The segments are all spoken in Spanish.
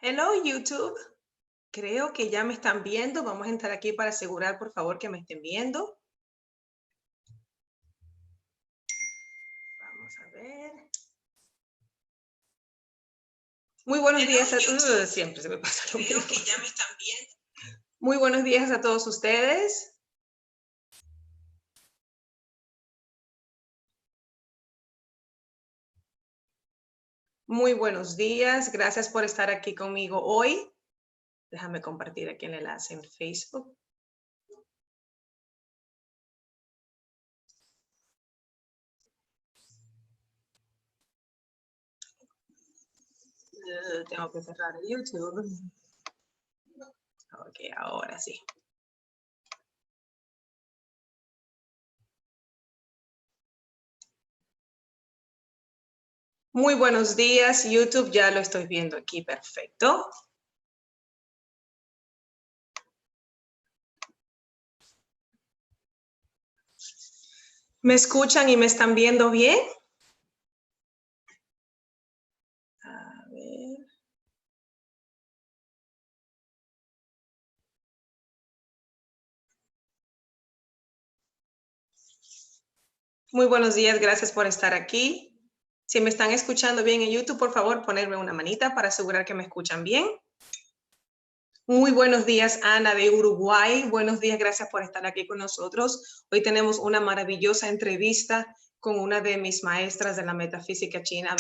Hello, YouTube. Creo que ya me están viendo. Vamos a entrar aquí para asegurar, por favor, que me estén viendo. Vamos a ver. Muy buenos días a todos. Siempre se me pasa lo mismo. Creo que ya me están viendo. Muy buenos días a todos ustedes. Muy buenos días. Gracias por estar aquí conmigo hoy. Déjame compartir aquí el enlace en Facebook. Tengo que cerrar el YouTube. Ok, ahora sí. Muy buenos días, YouTube. Ya lo estoy viendo aquí. Perfecto. ¿Me escuchan y me están viendo bien? A ver. Muy buenos días, gracias por estar aquí. Si me están escuchando bien en YouTube, por favor, ponerme una manita para asegurar que me escuchan bien. Muy buenos días, Ana de Uruguay. Buenos días, gracias por estar aquí con nosotros. Hoy tenemos una maravillosa entrevista con una de mis maestras de la metafísica china,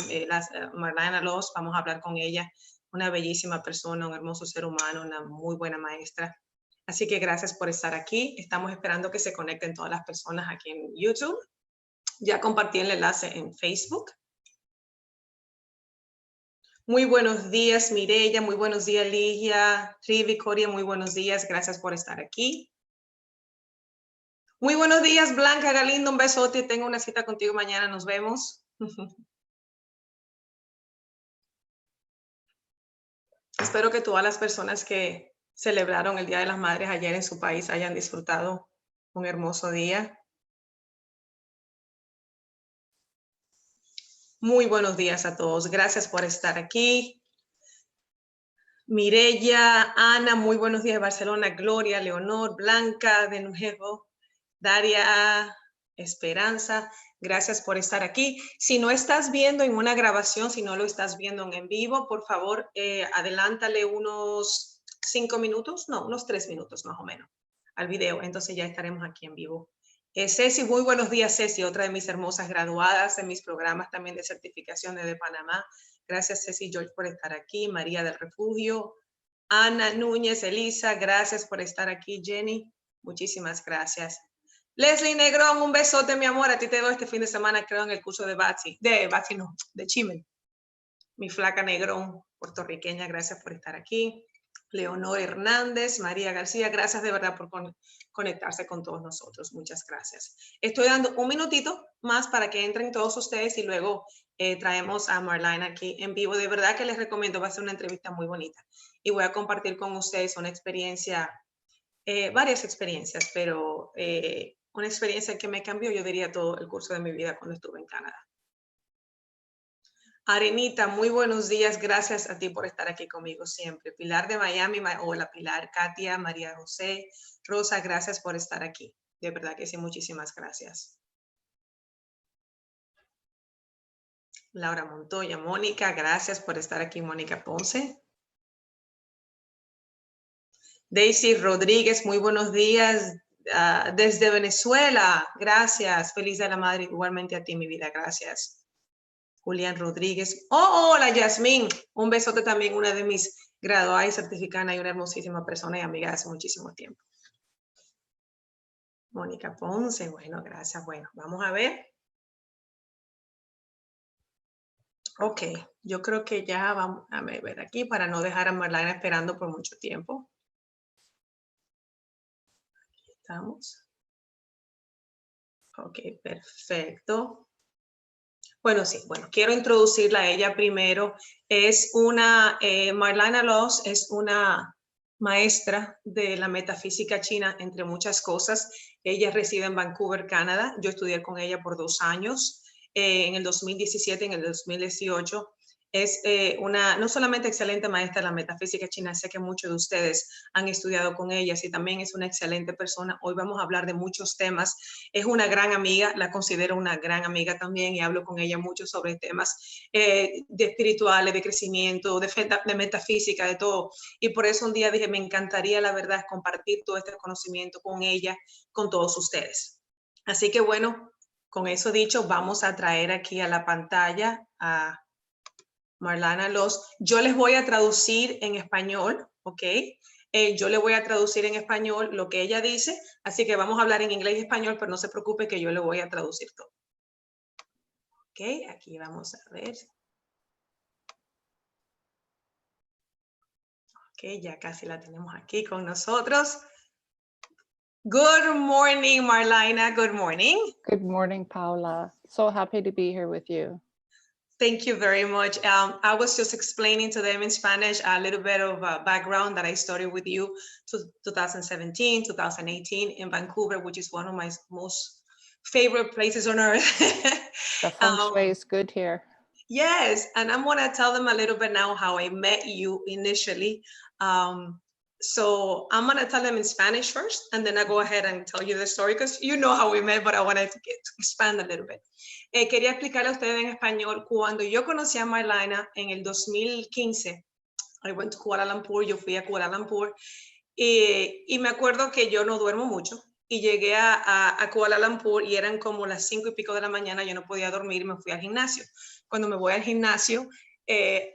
Marlyna. Vamos a hablar con ella, una bellísima persona, un hermoso ser humano, una muy buena maestra. Así que gracias por estar aquí. Estamos esperando que se conecten todas las personas aquí en YouTube. Ya compartí el enlace en Facebook. Muy buenos días, Mireya. Muy buenos días, Ligia. Rivi, Coria, muy buenos días. Gracias por estar aquí. Muy buenos días, Blanca Galindo. Un besote. Tengo una cita contigo mañana. Nos vemos. Espero que todas las personas que celebraron el Día de las Madres ayer en su país hayan disfrutado un hermoso día. Muy buenos días a todos. Gracias por estar aquí. Mireya, Ana, muy buenos días, Barcelona. Gloria, Leonor, Blanca, de nuevo. Daria, Esperanza, gracias por estar aquí. Si no estás viendo en una grabación, si no lo estás viendo en vivo, por favor, adelántale unos 5 minutos, no, unos 3 minutos más o menos al video. Entonces ya estaremos aquí en vivo. Ceci, muy buenos días, Ceci, otra de mis hermosas graduadas en mis programas también de certificación de Panamá. Gracias, Ceci George, por estar aquí. María del Refugio, Ana Núñez, Elisa, gracias por estar aquí. Jenny, muchísimas gracias. Leslie Negrón, un besote, mi amor. A ti te veo este fin de semana, creo, en el curso de Batsy. De Chimel. Mi flaca Negrón, puertorriqueña, gracias por estar aquí. Leonor Hernández, María García, gracias de verdad por conectarse con todos nosotros. Muchas gracias. Estoy dando un minutito más para que entren todos ustedes y luego traemos a Marlyna aquí en vivo. De verdad que les recomiendo, va a ser una entrevista muy bonita. Y voy a compartir con ustedes una experiencia, varias experiencias, pero una experiencia que me cambió, yo diría, todo el curso de mi vida cuando estuve en Canadá. Arenita, muy buenos días. Gracias a ti por estar aquí conmigo siempre. Pilar de Miami, hola Pilar, Katia, María José, Rosa, gracias por estar aquí. De verdad que sí, muchísimas gracias. Laura Montoya, Mónica, gracias por estar aquí, Mónica Ponce. Daisy Rodríguez, muy buenos días. Desde Venezuela, gracias. Feliz de la Madre, igualmente a ti, mi vida, gracias. Julián Rodríguez. Oh, hola, Yasmín. Un besote también, una de mis graduadas y certificada y una hermosísima persona y amiga hace muchísimo tiempo. Mónica Ponce, bueno, gracias. Bueno, vamos a ver. Ok, yo creo que ya vamos a ver aquí para no dejar a Marlyna esperando por mucho tiempo. Aquí estamos. Ok, perfecto. Bueno, sí, bueno, quiero introducirla a ella primero. Es Marlyna Laws es una maestra de la metafísica china, entre muchas cosas. Ella reside en Vancouver, Canadá. Yo estudié con ella por 2 años, en el 2017, en el 2018. Es no solamente excelente maestra de la metafísica china, sé que muchos de ustedes han estudiado con ella, y también es una excelente persona. Hoy vamos a hablar de muchos temas. Es una gran amiga, la considero una gran amiga también, y hablo con ella mucho sobre temas de espirituales, de crecimiento, de metafísica, de todo. Y por eso un día dije, me encantaría, la verdad, compartir todo este conocimiento con ella, con todos ustedes. Así que bueno, con eso dicho, vamos a traer aquí a la pantalla a Marlyna yo les voy a traducir en español, ¿ok? Yo le voy a traducir en español lo que ella dice, así que vamos a hablar en inglés y español, pero no se preocupe que yo le voy a traducir todo. ¿Ok? Aquí vamos a ver. Ok, ya casi la tenemos aquí con nosotros. Good morning, Marlyna. Good morning. Good morning, Paula. So happy to be here with you. Thank you very much. I was just explaining to them in Spanish a little bit of background that I started with you to 2017, 2018 in Vancouver, which is one of my most favorite places on earth. The feng shui is good here. Yes, and I'm gonna tell them a little bit now how I met you initially. So I'm gonna tell them in Spanish first, and then I go ahead and tell you the story because you know how we met, but I wanted to expand a little bit. Quería explicarle a ustedes en español, cuando yo conocí a Marlyna en el 2015, I went to Kuala Lumpur, yo fui a Kuala Lumpur, y me acuerdo que yo no duermo mucho, y llegué a Kuala Lumpur y eran como las 5 y pico de la mañana, yo no podía dormir, me fui al gimnasio. Cuando me voy al gimnasio,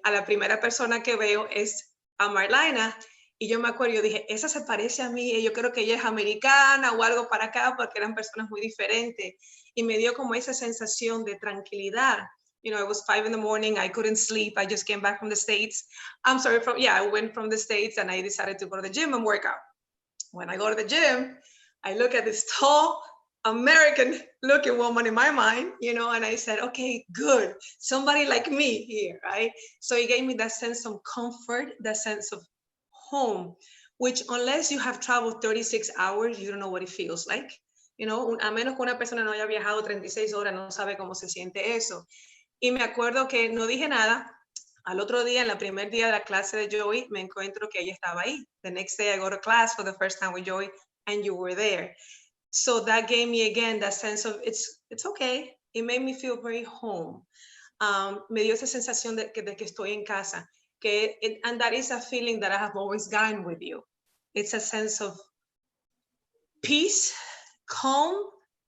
a la primera persona que veo es a Marlyna, y yo me acuerdo, yo dije, esa se parece a mí, yo creo que ella es americana o algo para acá, porque eran personas muy diferentes, y me dio como esa sensación de tranquilidad. You know, it was 5 in the morning, I couldn't sleep, I just came back from the States. I'm sorry, I went from the States and I decided to go to the gym and work out. When I go to the gym, I look at this tall, American looking woman in my mind, you know, and I said, okay, good. Somebody like me here, right? So it gave me that sense of comfort, that sense of home, which unless you have traveled 36 hours, you don't know what it feels like. You know, a menos que una persona no haya viajado 36 horas, no sabe cómo se siente eso. Y me acuerdo que no dije nada. Al otro día, en el primer día de la clase de Joey, me encuentro que ella estaba ahí. The next day I go to class for the first time with Joey and you were there. So that gave me again that sense of it's okay. It made me feel very home. Me dio esa sensación de que estoy en casa. And that is a feeling that I have always gotten with you. It's a sense of peace, calm,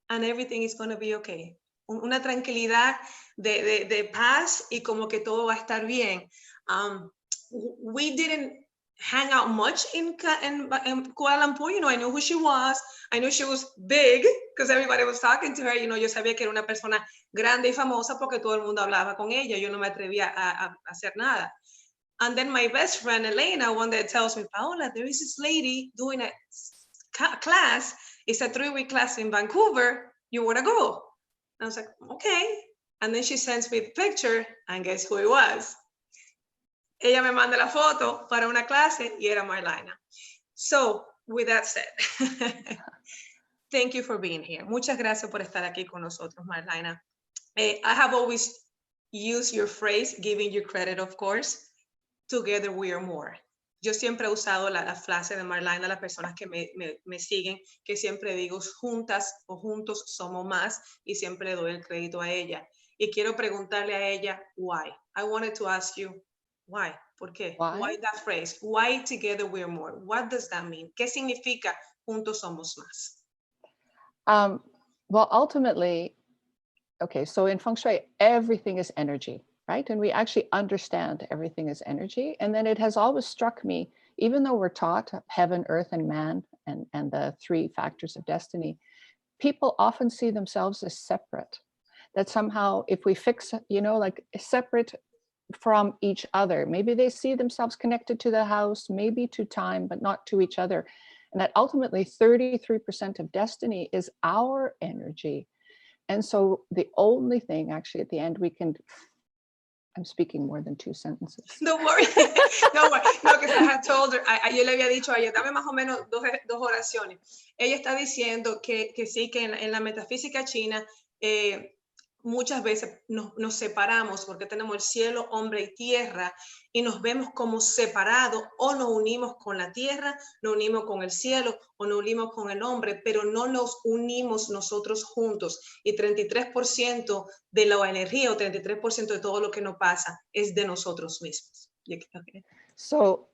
and everything is going to be okay. Una tranquilidad de paz y como que todo va a estar bien. We didn't hang out much in Kuala Lumpur. You know, I knew who she was. I knew she was big because everybody was talking to her. You know, yo sabía que era una persona grande y famosa porque todo el mundo hablaba con ella. Yo no me atrevía a hacer nada. And then my best friend, Elena, one day tells me, Paola, there is this lady doing a class. It's a 3-week class in Vancouver. You want to go? And I was like, okay. And then she sends me the picture, and guess who it was? Ella me manda la foto para una clase y era Marlyna. So, with that said, thank you for being here. Muchas gracias por estar aquí con nosotros, Marlyna. I have always used your phrase, giving you credit, of course, together we are more. Yo siempre he usado la frase de Marlyna, las personas que me siguen, que siempre digo, juntas o juntos somos más, y siempre le doy el crédito a ella. Y quiero preguntarle a ella, why? I wanted to ask you, why? ¿Por qué? Why that phrase? Why together we're more? What does that mean? ¿Qué significa juntos somos más? Well, ultimately, okay, so in feng shui, everything is energy, right? And we actually understand everything is energy. And then it has always struck me, even though we're taught heaven, earth, and man, and the 3 factors of destiny, people often see themselves as separate. That somehow if we fix, you know, like separate from each other, maybe they see themselves connected to the house, maybe to time, but not to each other. And that ultimately 33% of destiny is our energy. And so the only thing actually at the end we can, I'm speaking more than 2 sentences. Don't worry. Don't worry. No, because I had told her, yo le había dicho a ella, dame más o menos dos oraciones. Ella está diciendo que sí, que en la metafísica china, muchas veces nos separamos porque tenemos el cielo, hombre y tierra y nos vemos como separados o nos unimos con la tierra, nos unimos con el cielo o nos unimos con el hombre, pero no nos unimos nosotros juntos. Y 33% de la energía o 33% de todo lo que nos pasa es de nosotros mismos. Okay. So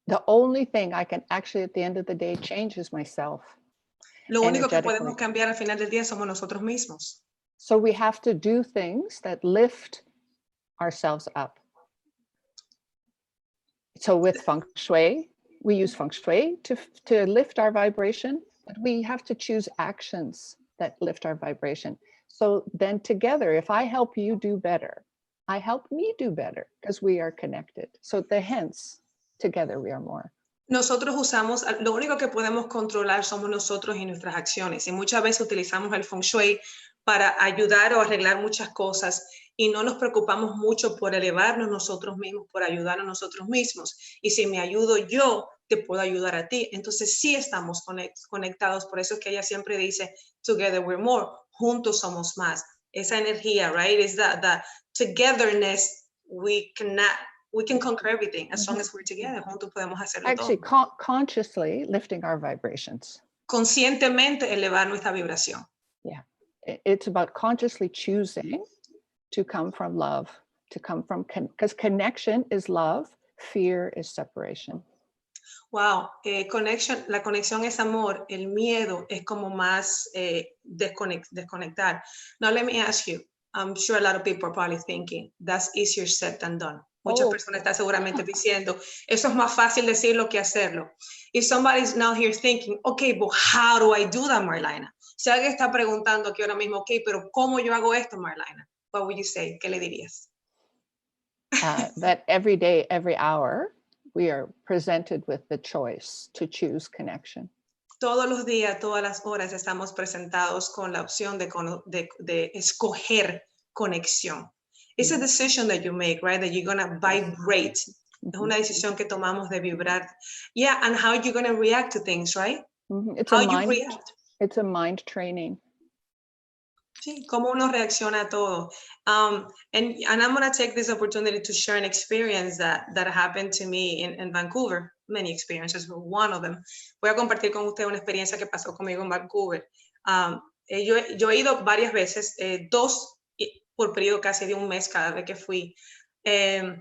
the only thing I can actually at the end of the day change is myself. Lo único que Energetically. podemos cambiar al final del día somos nosotros mismos. So we have to do things that lift ourselves up. So with feng shui, we use feng shui to lift our vibration, but we have to choose actions that lift our vibration. So then together, if I help you do better, I help me do better because we are connected. So hence, together we are more. Nosotros usamos, lo único que podemos controlar somos nosotros y nuestras acciones. Y muchas veces utilizamos el feng shui para ayudar o arreglar muchas cosas y no nos preocupamos mucho por elevarnos nosotros mismos, por ayudarnos nosotros mismos. Y si me ayudo yo, te puedo ayudar a ti. Entonces sí estamos conectados. Por eso es que ella siempre dice, together we're more, juntos somos más. Esa energía, right? Is the togetherness we can conquer everything as long as we're together. Juntos podemos hacerlo Actually, todo. consciously lifting our vibrations. Conscientemente elevar nuestra vibración. Yeah, it's about consciously choosing to come from love, to come from, because connection is love, fear is separation. Wow, la conexión es amor, el miedo es como más desconectar. Now let me ask you, I'm sure a lot of people are probably thinking, that's easier said than done. Muchas personas están seguramente diciendo, eso es más fácil decirlo que hacerlo. If somebody's now here thinking, okay, but how do I do that, Marlyna? Si alguien está preguntando aquí ahora mismo, okay, pero ¿cómo yo hago esto, Marlyna? What would you say? ¿Qué le dirías? That every day, every hour, we are presented with the choice to choose connection. Todos los días, todas las horas estamos presentados con la opción de escoger conexión. It's a decision that you make, right? That you're going to vibrate. Es una decisión que tomamos de vibrar. Yeah, and how you're going to react to things, right? It's how a you mind, react. It's a mind training. Sí, cómo uno reacciona a todo. And I'm going to take this opportunity to share an experience that happened to me in Vancouver. Many experiences, but one of them. Voy a compartir con usted una experiencia que pasó conmigo en Vancouver. Yo he ido varias veces, 2 por periodo casi de un mes cada vez que fui. I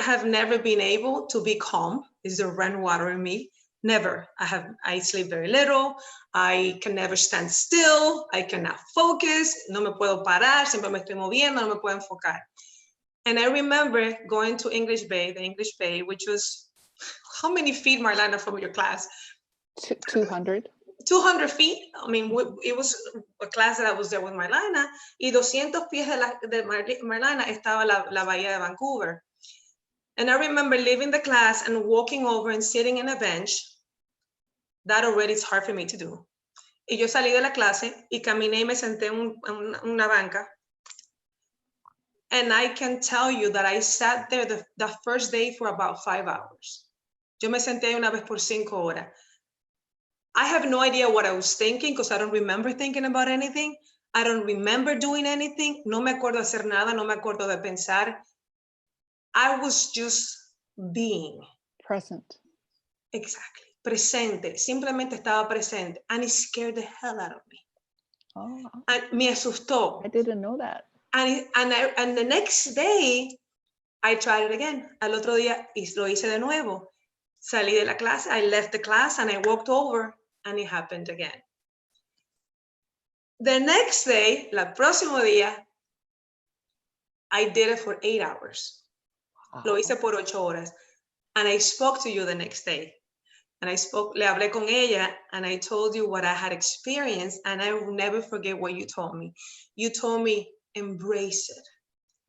have never been able to be calm. Is the rainwater in me? Never. I sleep very little. I can never stand still. I cannot focus. No me puedo parar. Siempre me estoy moviendo. No me puedo enfocar. And I remember going to the English Bay, which was, how many feet, Marlyna, from your class? 200. 200 feet. I mean, it was a class that I was there with Marlyna. Y 200 pies de Marlyna estaba la bahía de Vancouver. And I remember leaving the class and walking over and sitting in a bench. That already is hard for me to do. Y yo salí de la clase y caminé y me senté en una banca. And I can tell you that I sat there the first day for about 5 hours. Yo me senté una vez por 5 horas. I have no idea what I was thinking because I don't remember thinking about anything. I don't remember doing anything. No me acuerdo hacer nada. No me acuerdo de pensar. I was just being. Present. Exactly. Presente. Simplemente estaba presente. And it scared the hell out of me. Oh, And me asustó. I didn't know that. And the next day, I tried it again. Al otro día lo hice de nuevo. Salí de la clase. I left the class and I walked over and it happened again. The next day, el próximo día, I did it for 8 hours. Lo hice por 8 horas. And I spoke to you the next day. And le hablé con ella and I told you what I had experienced and I will never forget what you told me. You told me, embrace it.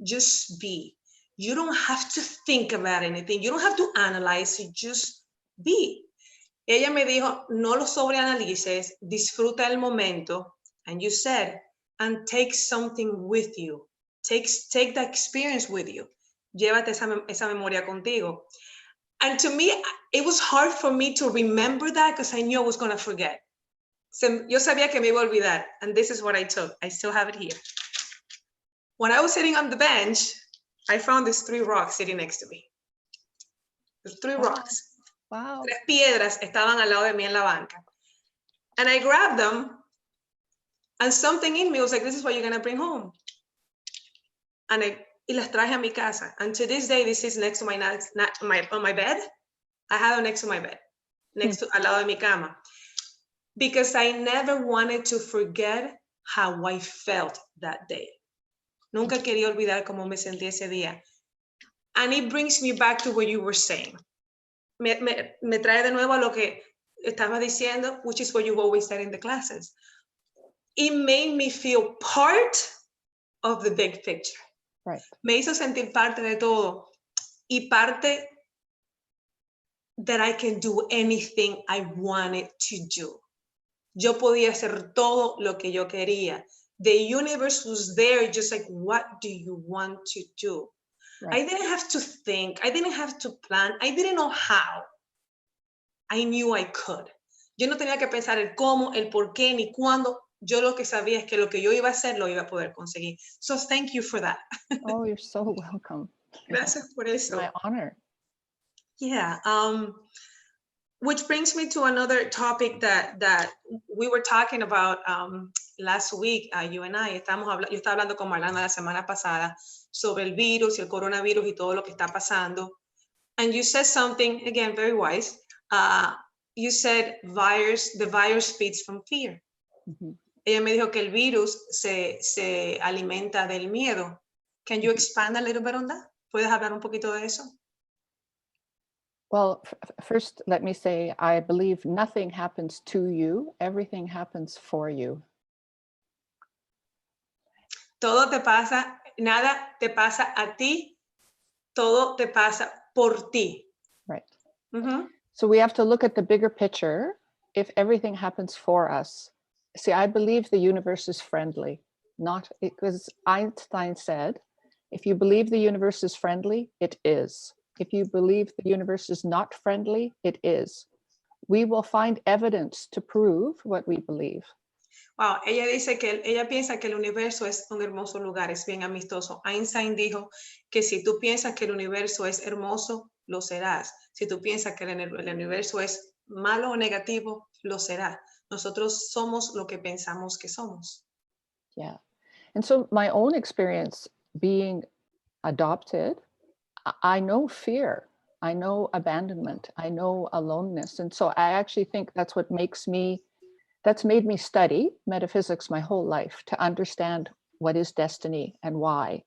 Just be. You don't have to think about anything. You don't have to analyze it. Just be. Ella me dijo, no lo sobreanalices, disfruta el momento. And you said, and take something with you. Take the experience with you. Llévate esa memoria contigo. And to me, it was hard for me to remember that because I knew I was going to forget. Yo sabía que me iba a olvidar, and this is what I took. I still have it here. When I was sitting on the bench, I found these 3 rocks sitting next to me. There's 3 rocks. Wow. 3 piedras estaban al lado de mí en la banca. And I grabbed them, and something in me was like, this is what you're going to bring home. And y las traje a mi casa. And to this day, this is next to on my bed. I have it next to my bed, al lado de mi cama. Because I never wanted to forget how I felt that day. Nunca quería olvidar cómo me sentí ese día. And it brings me back to what you were saying. Me trae de nuevo a lo que estaba diciendo, which is what you've always said in the classes. It made me feel part of the big picture. Right. Me hizo sentir parte de todo y parte that I can do anything I wanted to do. Yo podía hacer todo lo que yo quería. The universe was there just like, what do you want to do? Right. I didn't have to think. I didn't have to plan. I didn't know how. I knew I could. Yo no tenía que pensar el cómo, el por qué, ni cuándo. Yo lo que sabía es que lo que yo iba a hacer lo iba a poder conseguir. So thank you for that. Oh, you're so welcome. Gracias por eso. My honor. Yeah. Which brings me to another topic that we were talking about last week, you and I. Yo estaba hablando con Marlyna la semana pasada sobre el virus y el coronavirus y todo lo que está pasando. And you said something, again, very wise. You said the virus feeds from fear. Mm-hmm. Ella me dijo que el virus se alimenta del miedo. Can you expand a little bit on that? ¿Puedes hablar un poquito de eso? Well, first, let me say, I believe nothing happens to you. Everything happens for you. Todo te pasa, nada te pasa a ti. Todo te pasa por ti. Right. Mm-hmm. So we have to look at the bigger picture. If everything happens for us, see, I believe the universe is friendly, not because Einstein said, if you believe the universe is friendly, it is. If you believe the universe is not friendly, it is. We will find evidence to prove what we believe. Wow, ella piensa que el universo es un hermoso lugar, es bien amistoso. Einstein dijo que si tú piensas que el universo es hermoso, lo serás. Si tú piensas que el universo es malo o negativo, lo será. Nosotros somos lo que pensamos que somos. Yeah. And so my own experience being adopted, I know fear, I know abandonment, I know aloneness. And so I actually think that's made me study metaphysics my whole life to understand what is destiny and why.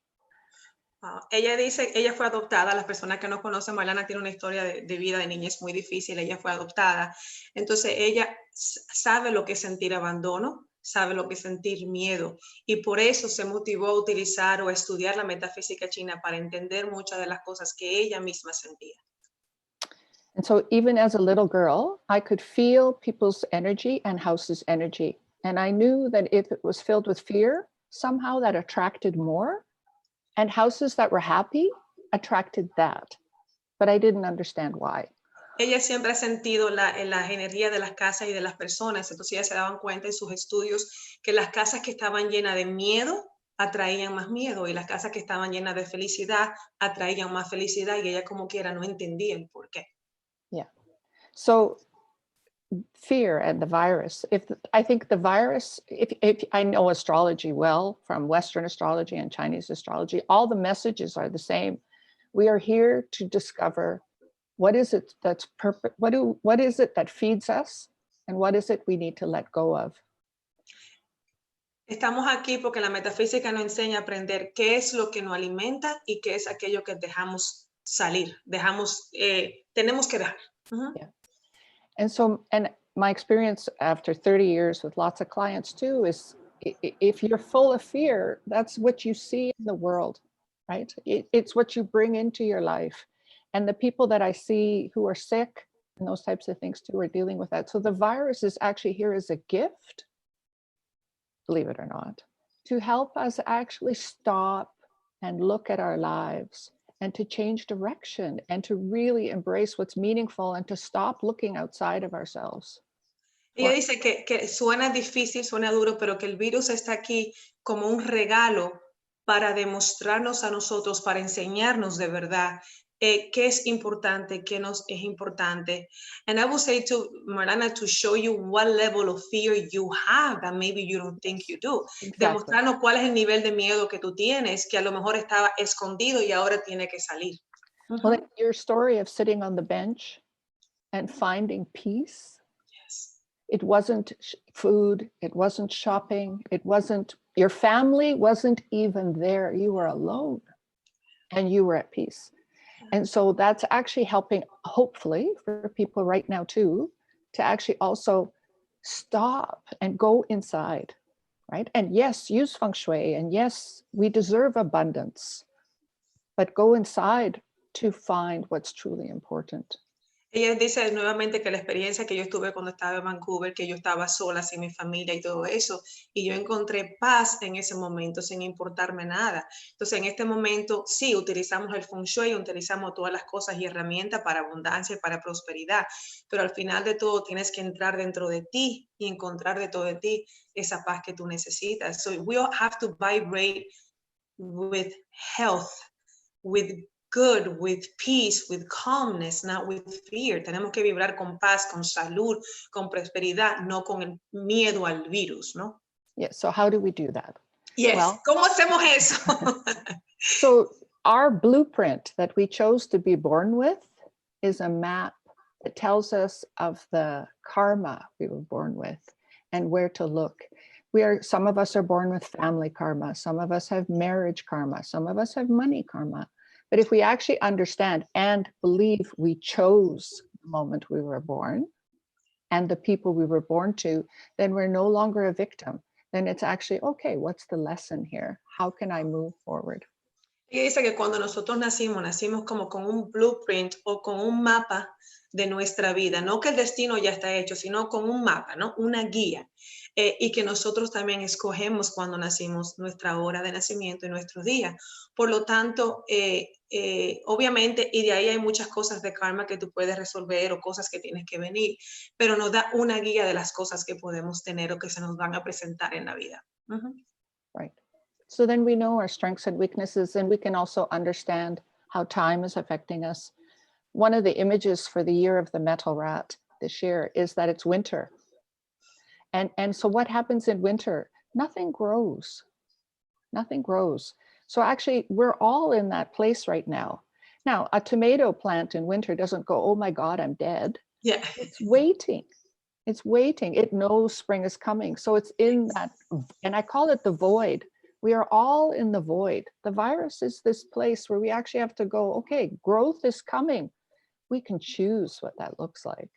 Ella dice, ella fue adoptada. Las personas que no conocen, Marlyna tiene una historia de vida de niñez muy difícil. Ella fue adoptada. Entonces ella sabe lo que es sentir abandono, sabe lo que es sentir miedo. Y por eso se motivó a utilizar o a estudiar la metafísica china para entender muchas de las cosas que ella misma sentía. And so even as a little girl, I could feel people's energy and house's energy. And I knew that if it was filled with fear, somehow that attracted more. And houses that were happy attracted that. But I didn't understand why. Ella siempre ha sentido las energías de las casas y de las personas. Entonces ella se daban cuenta en sus estudios que las casas que estaban llenas de miedo atraían más miedo y las casas que estaban llenas de felicidad atraían más felicidad y ella como quiera no entendía el por qué. Yeah. So fear and the virus, I think the virus, if I know astrology well from Western astrology and Chinese astrology, all the messages are the same. We are here to discover what is it that's what is it that feeds us and what is it we need to let go of. Estamos aquí porque la metafísica nos enseña a aprender qué es lo que nos alimenta y qué es aquello que dejamos salir, tenemos que dejar. Uh-huh. Yeah. And my experience after 30 years with lots of clients too is if you're full of fear, that's what you see in the world, right? It's what you bring into your life. And the people that I see who are sick and those types of things too are dealing with that. So the virus is actually here as a gift, believe it or not, to help us actually stop and look at our lives and to change direction and to really embrace what's meaningful and to stop looking outside of ourselves. Ella dice que suena difícil, suena duro, pero que el virus está aquí como un regalo para demostrarnos a nosotros, para enseñarnos de verdad qué es importante, qué nos es importante. And I would say to Marlyna to show you what level of fear you have that maybe you don't think you do. Exactly. Demostrarnos cuál es el nivel de miedo que tú tienes, que a lo mejor estaba escondido y ahora tiene que salir. Well, like your story of sitting on the bench and finding peace, Yes. it wasn't food, it wasn't shopping, it wasn't, your family wasn't even there. You were alone and you were at peace. And so that's actually helping, hopefully, for people right now too, to actually also stop and go inside, right? And yes, use feng shui, and yes, we deserve abundance, but go inside to find what's truly important. Ella dice nuevamente que la experiencia que yo estuve cuando estaba en Vancouver, que yo estaba sola sin mi familia y todo eso, y yo encontré paz en ese momento sin importarme nada. Entonces, en este momento, sí, utilizamos el Feng Shui, utilizamos todas las cosas y herramientas para abundancia y para prosperidad, pero al final de todo tienes que entrar dentro de ti y encontrar dentro de ti esa paz que tú necesitas. So we all have to vibrate with health, with good, with peace, with calmness, not with fear. Tenemos que vibrar con paz, con salud, con prosperidad, no con el miedo al virus, ¿no? Yeah, so how do we do that? Yes, Well, ¿cómo hacemos eso? So our blueprint that we chose to be born with is a map that tells us of the karma we were born with and where to look. Some of us are born with family karma, some of us have marriage karma, some of us have money karma. But if we actually understand and believe we chose the moment we were born and the people we were born to, then we're no longer a victim. Then it's actually, okay, what's the lesson here? How can I move forward? Ella dice que cuando nosotros nacimos como con un blueprint o con un mapa de nuestra vida, no que el destino ya está hecho, sino con un mapa, ¿no? Una guía. Y que nosotros también escogemos cuando nacimos nuestra hora de nacimiento y nuestro día. Por lo tanto, obviamente, y de ahí hay muchas cosas de karma que tú puedes resolver o cosas que tienes que venir, pero nos da una guía de las cosas que podemos tener o que se nos van a presentar en la vida. Right. So then we know our strengths and weaknesses, and we can also understand how time is affecting us. One of the images for the year of the metal rat this year is that it's winter. And so what happens in winter? Nothing grows. Nothing grows. So actually, we're all in that place right now. Now, a tomato plant in winter doesn't go, oh my God, I'm dead. Yeah. It's waiting. It's waiting. It knows spring is coming. So it's in that, and I call it the void. We are all in the void. The virus is this place where we actually have to go, okay, growth is coming. We can choose what that looks like.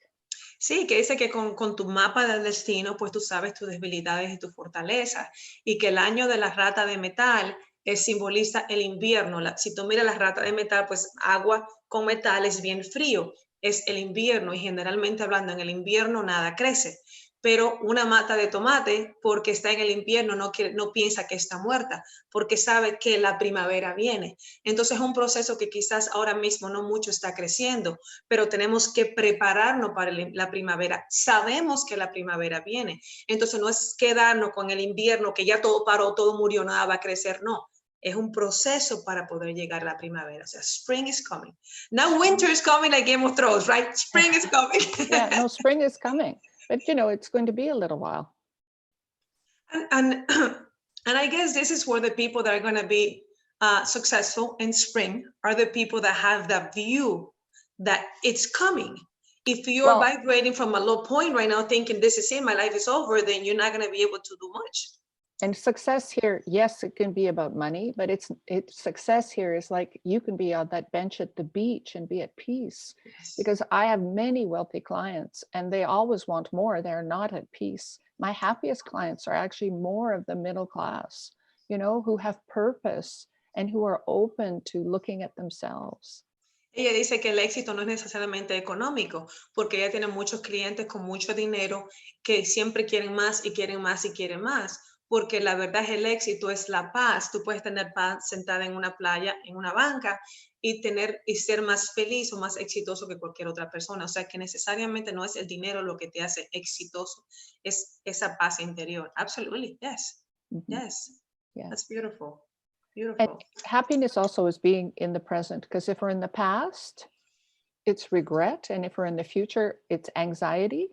Sí, que dice que con tu mapa del destino, pues tú sabes tus debilidades y tus fortalezas, y que el año de la rata de metal simboliza el invierno. Si tú miras la rata de metal, pues agua con metal es bien frío, es el invierno, y generalmente hablando en el invierno nada crece. Pero una mata de tomate, porque está en el invierno, no piensa que está muerta, porque sabe que la primavera viene. Entonces es un proceso que quizás ahora mismo no mucho está creciendo, pero tenemos que prepararnos para la primavera. Sabemos que la primavera viene. Entonces no es quedarnos con el invierno, que ya todo paró, todo murió, nada va a crecer, no. Es un proceso para poder llegar a la primavera. O sea, spring is coming. Now winter is coming like Game of Thrones, right? Spring is coming. Yeah, no, spring is coming. But, you know, it's going to be a little while. And I guess this is where the people that are going to be successful in spring are the people that have that view that it's coming. If you're vibrating from a low point right now, thinking this is it, my life is over, then you're not going to be able to do much. And success here, yes, it can be about money, but it's success here is like you can be on that bench at the beach and be at peace. Yes. Because I have many wealthy clients and they always want more. They're not at peace. My happiest clients are actually more of the middle class, you know, who have purpose and who are open to looking at themselves. Ella dice que el éxito no es necesariamente económico, porque ella tiene muchos clientes con mucho dinero que siempre quieren más y quieren más y quieren más. Porque la verdad es el éxito, es la paz. Tú puedes tener paz sentada en una playa, en una banca, y ser más feliz o más exitoso que cualquier otra persona. O sea, que necesariamente no es el dinero lo que te hace exitoso, es esa paz interior. Absolutely, yes, yes. Yeah. That's beautiful, And beautiful. happiness also is being in the present, because if we're in the past, it's regret, and if we're in the future, it's anxiety.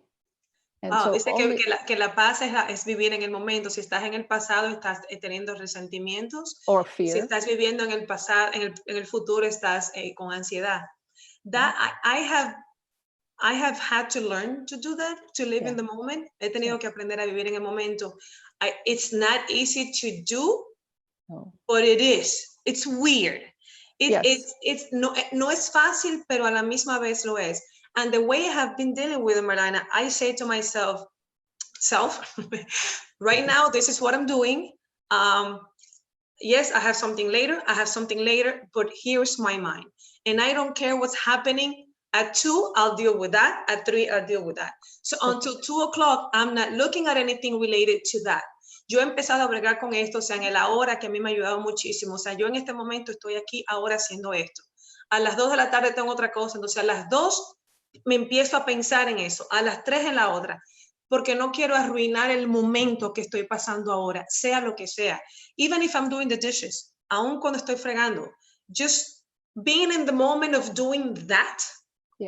And so Dice only, que la paz es vivir en el momento. Si estás en el pasado, estás teniendo resentimientos. or Y si fear. estás viviendo en el pasado, en el futuro, estás con ansiedad. Yeah. I have had to learn to do that, to live in the moment. He tenido que aprender a vivir en el momento. It's not easy to do, but it is. It's weird. It's no es fácil, pero a la misma vez lo es. And the way I have been dealing with it, Marlyna, I say to myself, right now, this is what I'm doing. Yes, I have something later, but here's my mind. And I don't care what's happening. At 2, I'll deal with that. At 3, I'll deal with that. So until 2 o'clock, I'm not looking at anything related to that. Yo he empezado a bregar con esto, o sea, en el ahora, que a mí me ha ayudado muchísimo. O sea, yo en este momento estoy aquí ahora haciendo esto. A las 2 de la tarde tengo otra cosa. Entonces, a las 2 me empiezo a pensar en eso. A las 3 en la otra. Porque no quiero arruinar el momento que estoy pasando ahora, sea lo que sea. Even if I'm doing the dishes, aun cuando estoy fregando, just being in the moment of doing that,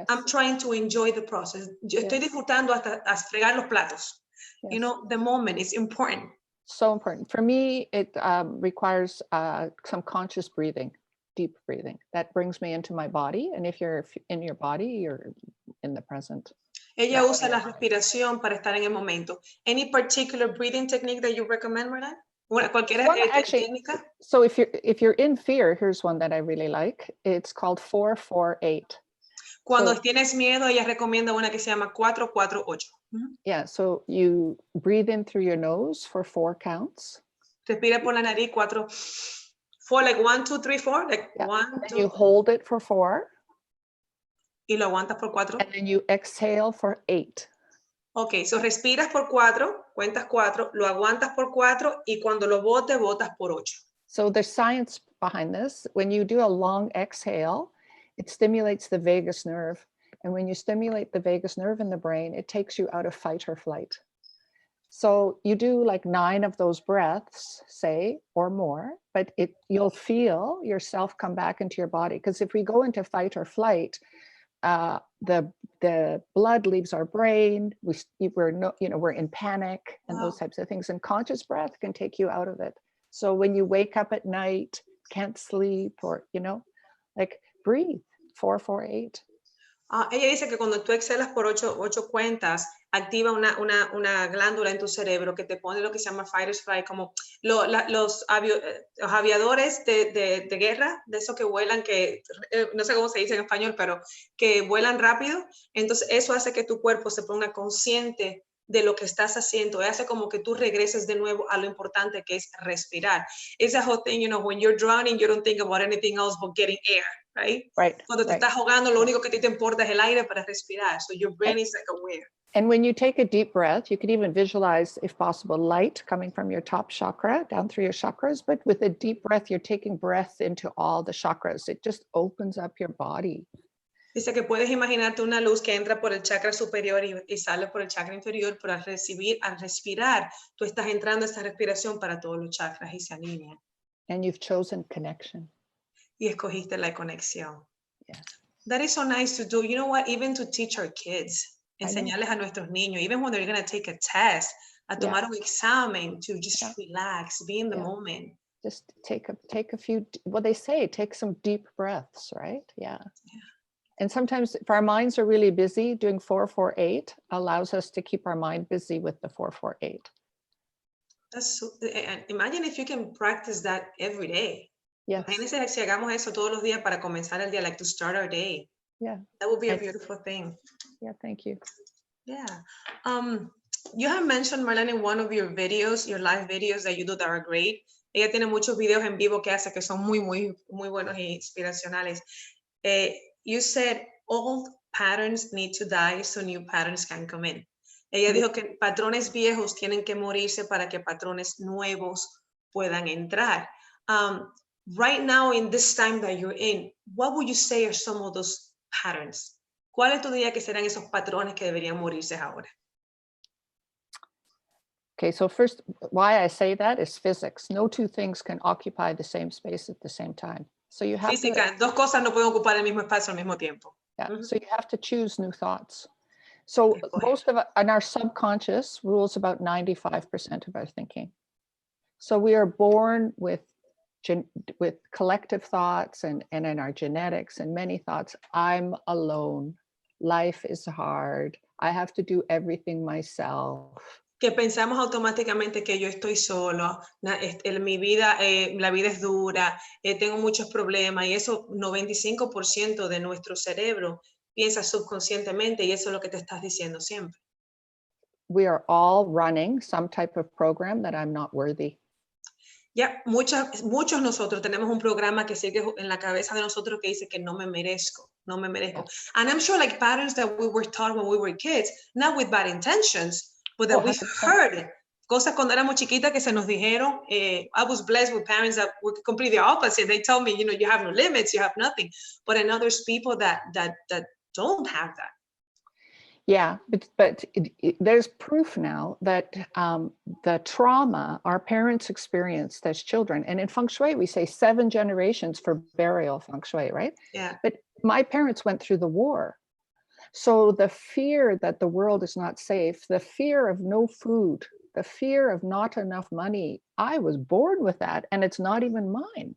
I'm trying to enjoy the process. Yo estoy disfrutando hasta fregar los platos. You know, the moment is important. So important. For me, it requires some conscious breathing, deep breathing. That brings me into my body. And if you're in your body, you're in the present. Ella usa la respiración para estar en el momento. Any particular breathing technique that you recommend, Marlyna? Cualquier técnica. So if you're in fear, here's one that I really like. It's called 4-4-8. Cuando tienes miedo, ella recomienda una que se llama 4-4-8. Yeah, so you breathe in through your nose for 4 counts. Respira por la nariz 4. 4, like 1, 2, 3, 4. Like 1, 2. You hold it for 4. Y lo aguantas por 4. And then you exhale for 8. Ok, so respiras por 4, cuentas 4, lo aguantas por 4 y cuando lo botes por 8. So there's science behind this. When you do a long exhale, it stimulates the vagus nerve. And when you stimulate the vagus nerve in the brain, it takes you out of fight or flight. So you do like 9 of those breaths, say, or more, but you'll feel yourself come back into your body. Because if we go into fight or flight, the blood leaves our brain. We're in panic and those types of things. And conscious breath can take you out of it. So when you wake up at night, can't sleep, or like breathe 4-4-8. Ella dice que cuando tú exhalas por 8 cuentas, activa una glándula en tu cerebro que te pone lo que se llama fight or flight, como los aviadores de guerra, de esos que vuelan, que no sé cómo se dice en español, pero que vuelan rápido. Entonces eso hace que tu cuerpo se ponga consciente de lo que estás haciendo, hace como que tú regreses de nuevo a lo importante que es respirar. It's a whole thing, when you're drowning, you don't think about anything else but getting air, right? Cuando te estás ahogando, lo único que te importa es el aire para respirar. So your brain is like aware. And when you take a deep breath, you can even visualize, if possible, light coming from your top chakra down through your chakras. But with a deep breath, you're taking breath into all the chakras. It just opens up your body. Dice que puedes imaginarte una luz que entra por el chakra superior y sale por el chakra inferior, pero al respirar, tú estás entrando a esa respiración para todos los chakras y se alinean. And you've chosen connection. Y escogiste la conexión. Yes. That is so nice to do. You know what? Even to teach our kids, enseñarles a nuestros niños, even when they're going to take a test, a tomar un examen, to just relax, be in the moment. Just take a few, they say, take some deep breaths, right? Yeah. And sometimes if our minds are really busy, doing 4-4-8 allows us to keep our mind busy with the 4-4-8. Imagine if you can practice that every day. Yes. Imagínense si hagamos eso todos los días para comenzar el día, like to start our day. Yeah. That would be a beautiful thing. Yeah, thank you. Yeah. You have mentioned, Marlyna, in one of your videos, your live videos that you do that are great. Ella tiene muchos videos en vivo que hace que son muy, muy, muy buenos e inspiracionales. You said old patterns need to die so new patterns can come in. Ella dijo que patrones viejos tienen que morirse para que patrones nuevos puedan entrar. right now in this time that you're in, what would you say are some of those patterns? ¿Cuáles tú dirías que serán esos patrones que deberían morirse ahora? Okay, so first, why I say that is physics. No two things can occupy the same space at the same time. So you have to, Física, dos cosas no pueden ocupar el mismo espacio al mismo tiempo. yeah, Ujú. so you have to choose new thoughts. So Escoger. most of and our subconscious rules about 95% of our thinking. So we are born with collective thoughts and in our genetics and many thoughts. I'm alone. Life is hard. I have to do everything myself. Que pensamos automáticamente que yo estoy solo, mi vida, la vida es dura, tengo muchos problemas y eso 95% de nuestro cerebro piensa subconscientemente y eso es lo que te estás diciendo siempre. We are all running some type of program that I'm not worthy. Ya, muchos nosotros tenemos un programa que sigue en la cabeza de nosotros que dice que no me merezco, no me merezco. Yeah. And I'm sure like patterns that we were taught when we were kids, not with bad intentions, but that Oh, we've 100%. heard. Cosas cuando éramos chiquitas que se nos dijeron. I was blessed with parents that were completely opposite. They told me, you know, you have no limits, you have nothing. But in others, people that don't have that. Yeah, but there's proof now that the trauma our parents experienced as children, and in feng shui we say 7 generations for burial feng shui, right? Yeah. But my parents went through the war. So the fear that the world is not safe, the fear of no food, the fear of not enough money, I was born with that and it's not even mine.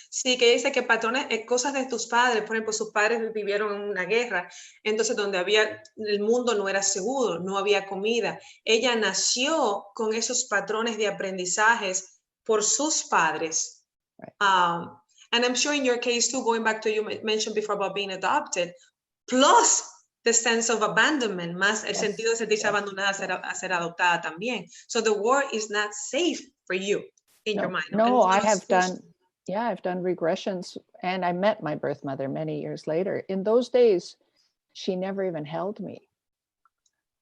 Sí, que dice que patrones, cosas de tus padres, por ejemplo, sus padres vivieron en una guerra, entonces donde el mundo no era seguro, no había comida. Ella nació con esos patrones de aprendizajes por sus padres. Right. And I'm sure in your case too, going back to you mentioned before about being adopted, plus the sense of abandonment, más el sentido de sentirse abandonada a ser adoptada también. So the world is not safe for you in your mind. No, I have done. Yeah, I've done regressions and I met my birth mother many years later. In those days, she never even held me.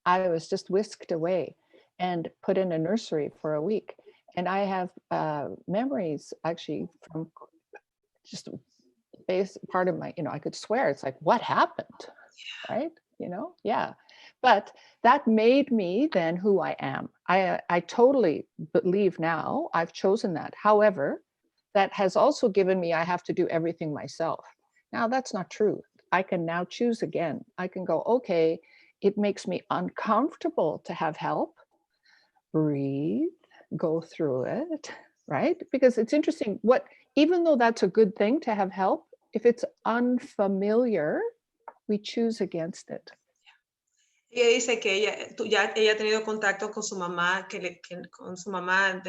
I was just whisked away and put in a nursery for a week. And I have memories actually from just part of my, I could swear, it's like, what happened? Right? Yeah. But that made me then who I am. I totally believe now I've chosen that. However, that has also given me, I have to do everything myself. Now that's not true. I can now choose again. I can go, okay, it makes me uncomfortable to have help. Breathe, go through it, right? Because it's interesting, even though that's a good thing to have help, if it's unfamiliar, we choose against it. Ella dice que ella ha tenido contacto con su mamá, con su mamá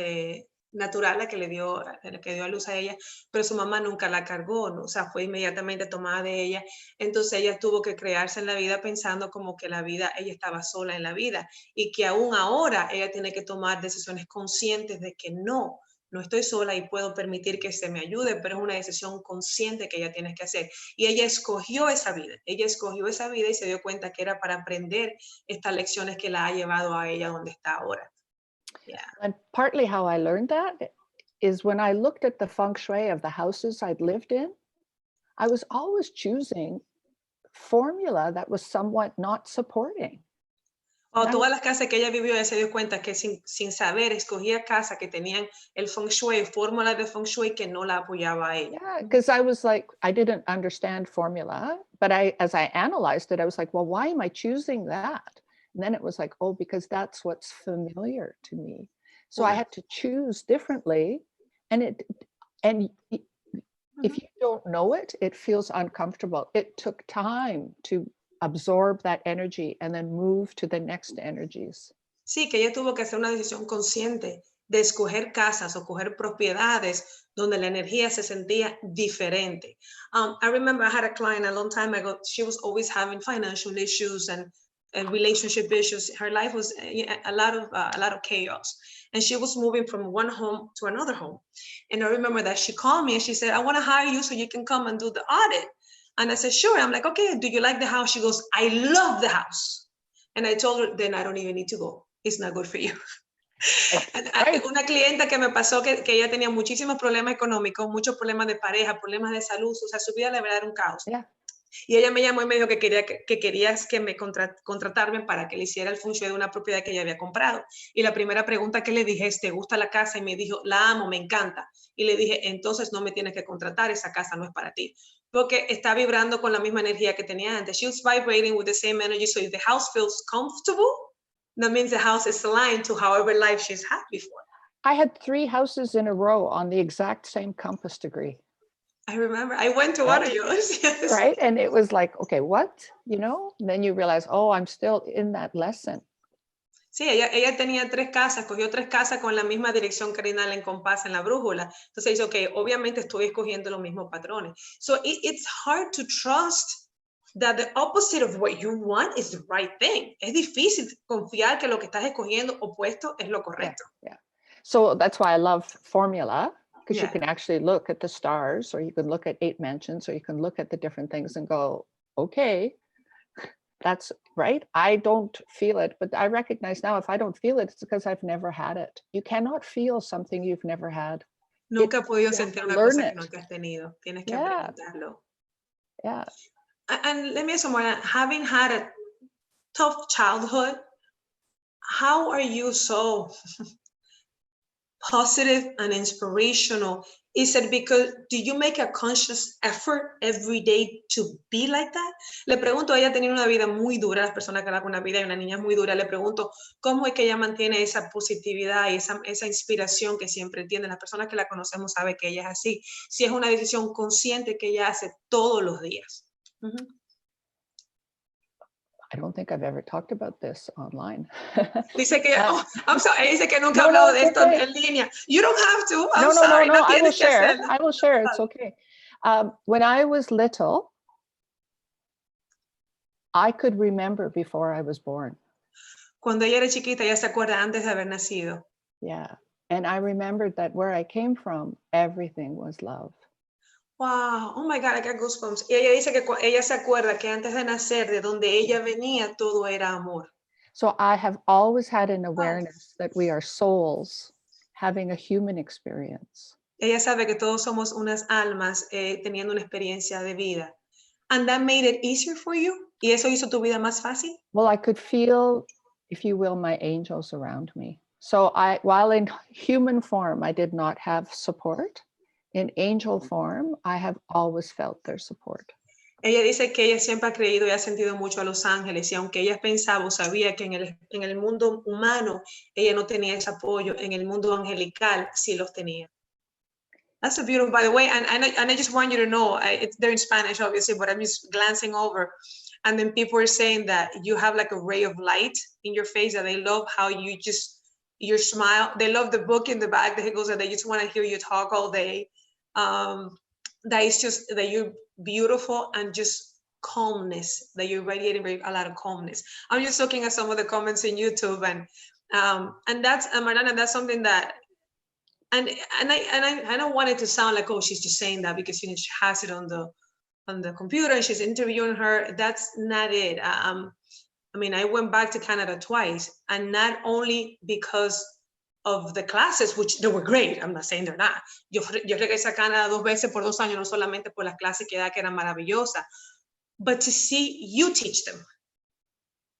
natural, que dio a luz a ella, pero su mamá nunca la cargó, ¿no? O sea, fue inmediatamente tomada de ella. Entonces ella tuvo que crearse en la vida pensando como que ella estaba sola en la vida y que aún ahora ella tiene que tomar decisiones conscientes de que no estoy sola y puedo permitir que se me ayude, pero es una decisión consciente que ella tiene que hacer. Y ella escogió esa vida y se dio cuenta que era para aprender estas lecciones que la ha llevado a ella donde está ahora. Yeah. And partly how I learned that is when I looked at the feng shui of the houses I'd lived in, I was always choosing formula that was somewhat not supporting. O todas las casas que ella vivió, ella se dio cuenta que sin saber escogía casas que tenían el feng shui, fórmulas de feng shui que no la apoyaba a ella. Yeah, because I was like, I didn't understand formula, but as I analyzed it, I was like, well, why am I choosing that? And then it was like, oh, because that's what's familiar to me. So I had to choose differently. And if you don't know it, it feels uncomfortable. It took time to absorb that energy and then move to the next energies. Sí, que ella tuvo que hacer una decisión consciente de escoger casas o coger propiedades donde la energía se sentía diferente. I remember I had a client a long time ago. She was always having financial issues and relationship issues. Her life was a lot of chaos, and she was moving from one home to another home. And I remember that she called me and she said, "I want to hire you so you can come and do the audit." And I said, "Sure." I'm like, "Okay, do you like the house?" She goes, "I love the house." And I told her, "Then I don't even need to go. It's not good for you." Right. Una clienta que me pasó que ella tenía muchísimos problemas económicos, muchos problemas de pareja, problemas de salud, o sea, su vida de verdad era un caos. Yeah. Y ella me llamó y me dijo que querías que me contratarme para que le hiciera el feng shui de una propiedad que ella había comprado. Y la primera pregunta que le dije es, ¿te gusta la casa? Y me dijo, la amo, me encanta. Y le dije, entonces no me tienes que contratar, esa casa no es para ti. Porque está vibrando con la misma energía que tenía antes. She was vibrating with the same energy. So if the house feels comfortable, that means the house is aligned to however life she's had before. I had 3 houses in a row on the exact same compass degree. I remember I went to one of yours. Yes. Right. And it was like, okay, what? And then you realize, oh, I'm still in that lesson. Sí, ella tenía 3 casas, cogió 3 casas con la misma dirección cardinal en compás en la brújula. Entonces dice, ok, obviamente estoy escogiendo los mismos patrones. So it's hard to trust that the opposite of what you want is the right thing. Es difícil confiar que lo que estás escogiendo opuesto es lo correcto. Yeah. So that's why I love formula, because you Yeah. can actually look at the stars, or you can look at 8 mansions, or you can look at the different things and go, okay, that's right. I don't feel it, but I recognize now if I don't feel it, it's because I've never had it. You cannot feel something you've never had. Nunca he podido You have sentir to una learn cosa que it. nunca has tenido. Tienes que Yeah. experimentarlo. Yeah. And let me ask you, Marlyna, having had a tough childhood, how are you so positive and inspirational? Is it because, do you make a conscious effort every day to be like that? Le pregunto, ella ha tenido una vida muy dura, las personas que hablan con una vida y una niña muy dura, le pregunto, ¿cómo es que ella mantiene esa positividad y esa inspiración que siempre tiene? Las personas que la conocemos saben que ella es así. Si es una decisión consciente que ella hace todos los días. Uh-huh. I don't think I've ever talked about this online. Dice que, I'm sorry, dice que nunca ha No, hablado de it's esto okay. en línea. You don't have to. I'm No, sorry. No I will tienes que share. hacerlo. I will share. It's okay. When I was little, I could remember before I was born. Cuando ella era chiquita, ella se acuerda antes de haber nacido. Yeah. And I remembered that where I came from, everything was love. Wow, oh my God, I got goosebumps. Y ella dice que ella se acuerda que antes de nacer, de donde ella venía, todo era amor. So I have always had an awareness that we are souls having a human experience. Ella sabe que todos somos unas almas teniendo una experiencia de vida. And that made it easier for you? ¿Y eso hizo tu vida más fácil? Well, I could feel, if you will, my angels around me. So while in human form, I did not have support. In angel form, I have always felt their support. Ella dice que ella siempre ha creído y ha sentido mucho a los ángeles, y aunque ella pensaba o sabía que en el mundo humano ella no tenía ese apoyo, en el mundo angelical sí los tenía. That's a beautiful, by the way, and I just want you to know, they're in Spanish, obviously, but I'm just glancing over, and then people are saying that you have like a ray of light in your face, that they love how you just, your smile, they love the book in the back that goes, that they just want to hear you talk all day. That is just, that you're beautiful and just calmness, that you're radiating a lot of calmness. I'm just looking at some of the comments in YouTube, and that's, Marlyna, that's something that, and I don't want it to sound like, oh, she's just saying that because she has it on the computer and she's interviewing her. That's not it. I mean, I went back to Canada twice, and not only because of the classes, which they were great. I'm not saying they're not. Yo regresé a Canada 2 veces por 2 años, no solamente por las clases que da, que eran maravillosas, but to see you teach them.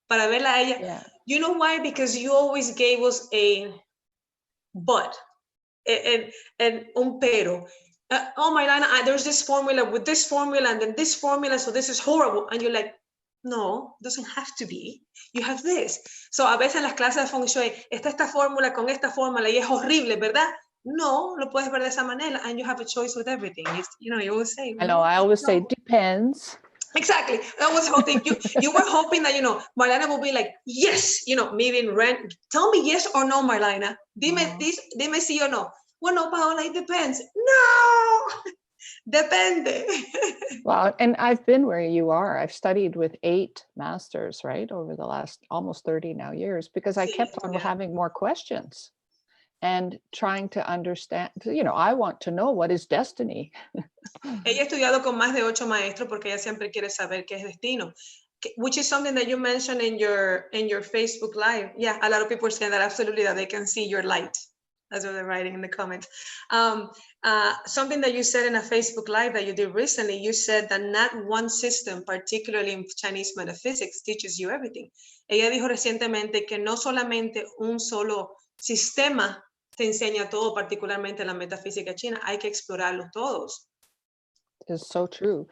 Para verla a ella. Yeah. You know why? Because you always gave us a but and un pero. Oh, Marlyna, there's this formula with this formula and then this formula, so this is horrible. And you're like, no, doesn't have to be. You have this. So a veces en las clases de Feng Shui está esta fórmula con esta fórmula y es horrible, ¿verdad? No, lo puedes ver de esa manera, and you have a choice with everything. It's, you always say. I know, I always say depends. Exactly. That was the whole thing. You were hoping that, Marlyna will be like, yes, me being rent. Tell me yes or no, Marlyna. Dime sí o no. Well, no, Paola, it depends. No, depende. Well, and I've been where you are. I've studied with 8 masters, right, over the last almost 30 now years, because I kept on having more questions and trying to understand, I want to know what is destiny. Ella ha estudiado con más de 8 maestros porque ella siempre quiere saber qué es destino. which is something that you mentioned in your Facebook Live. Yeah, a lot of people are saying that absolutely, that they can see your light. That's what they're writing in the comments. Something that you said in a Facebook Live that you did recently, you said that not one system, particularly in Chinese metaphysics, teaches you everything. Ella dijo recientemente que no solamente un solo sistema te enseña todo, particularmente la metafísica china, hay que explorarlos todos. Is so true.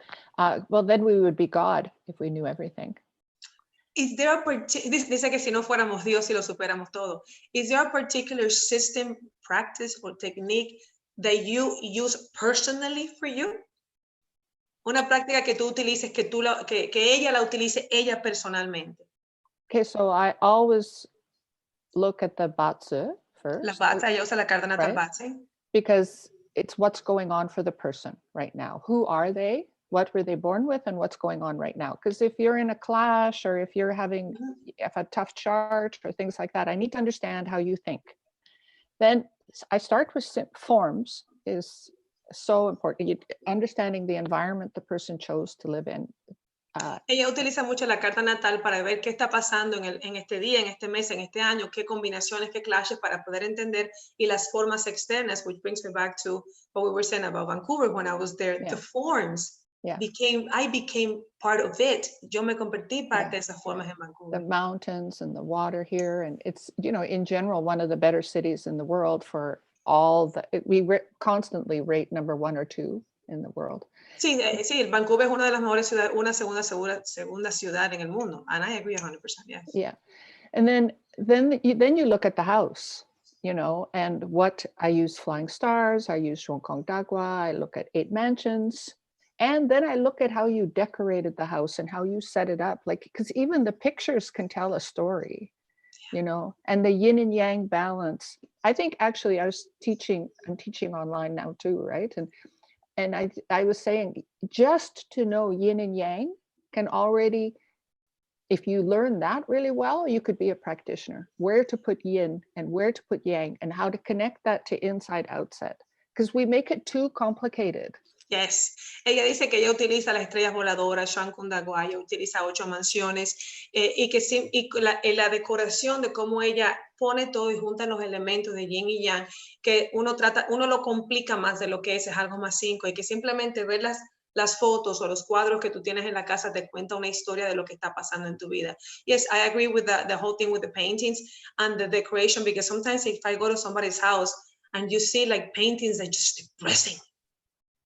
Well, then we would be God if we knew everything. Is there a dice que si no fuéramos Dios y lo superamos todo. Is there a particular system, practice, or technique that you use personally for you? Una práctica que tú utilices, que ella la utilice ella personalmente. Okay, so I always look at the Batzi first. La Batzi, ella usa la carta natal right? Batzi. Because it's what's going on for the person right now. Who are they? What were they born with? And what's going on right now? Because if you're in a clash, or if you're having a tough chart or things like that, I need to understand how you think. Then I start with forms is so important. Understanding the environment the person chose to live in. Ella utiliza mucho la carta natal para ver qué está pasando en este día, en este mes, en este año, qué combinaciones, qué clashes, para poder entender, y las formas externas, which brings me back to what we were saying about Vancouver when I was there. The forms I became part of it. Yo me convertí parte de esas formas en Vancouver. The mountains and the water here, and it's, in general, one of the better cities in the world for all we constantly rate number 1 or 2 in the world. Sí, Vancouver es una de las mejores ciudades, una segunda ciudad en el mundo, and I agree 100%. Yes. Yeah, and then you look at the house, and what I use flying stars, I use Zhongkong Dagua, I look at 8 mansions, and then I look at how you decorated the house and how you set it up, like, because even the pictures can tell a story, and the yin and yang balance. I think actually I'm teaching online now too, right? And I was saying, just to know yin and yang can already, if you learn that really well, you could be a practitioner. Where to put yin and where to put yang, and how to connect that to inside outside, because we make it too complicated. Yes. Ella dice que ella utiliza las estrellas voladoras, Shan Kundagwa, ella utiliza 8 mansiones, y la decoración de cómo ella pone todo y junta los elementos de yin y yang, que uno lo complica más de lo que es algo más simple, y que simplemente ver las fotos o los cuadros que tú tienes en la casa te cuenta una historia de lo que está pasando en tu vida. Yes, I agree with the whole thing with the paintings and the decoration, because sometimes if I go to somebody's house and you see like paintings that just depressing,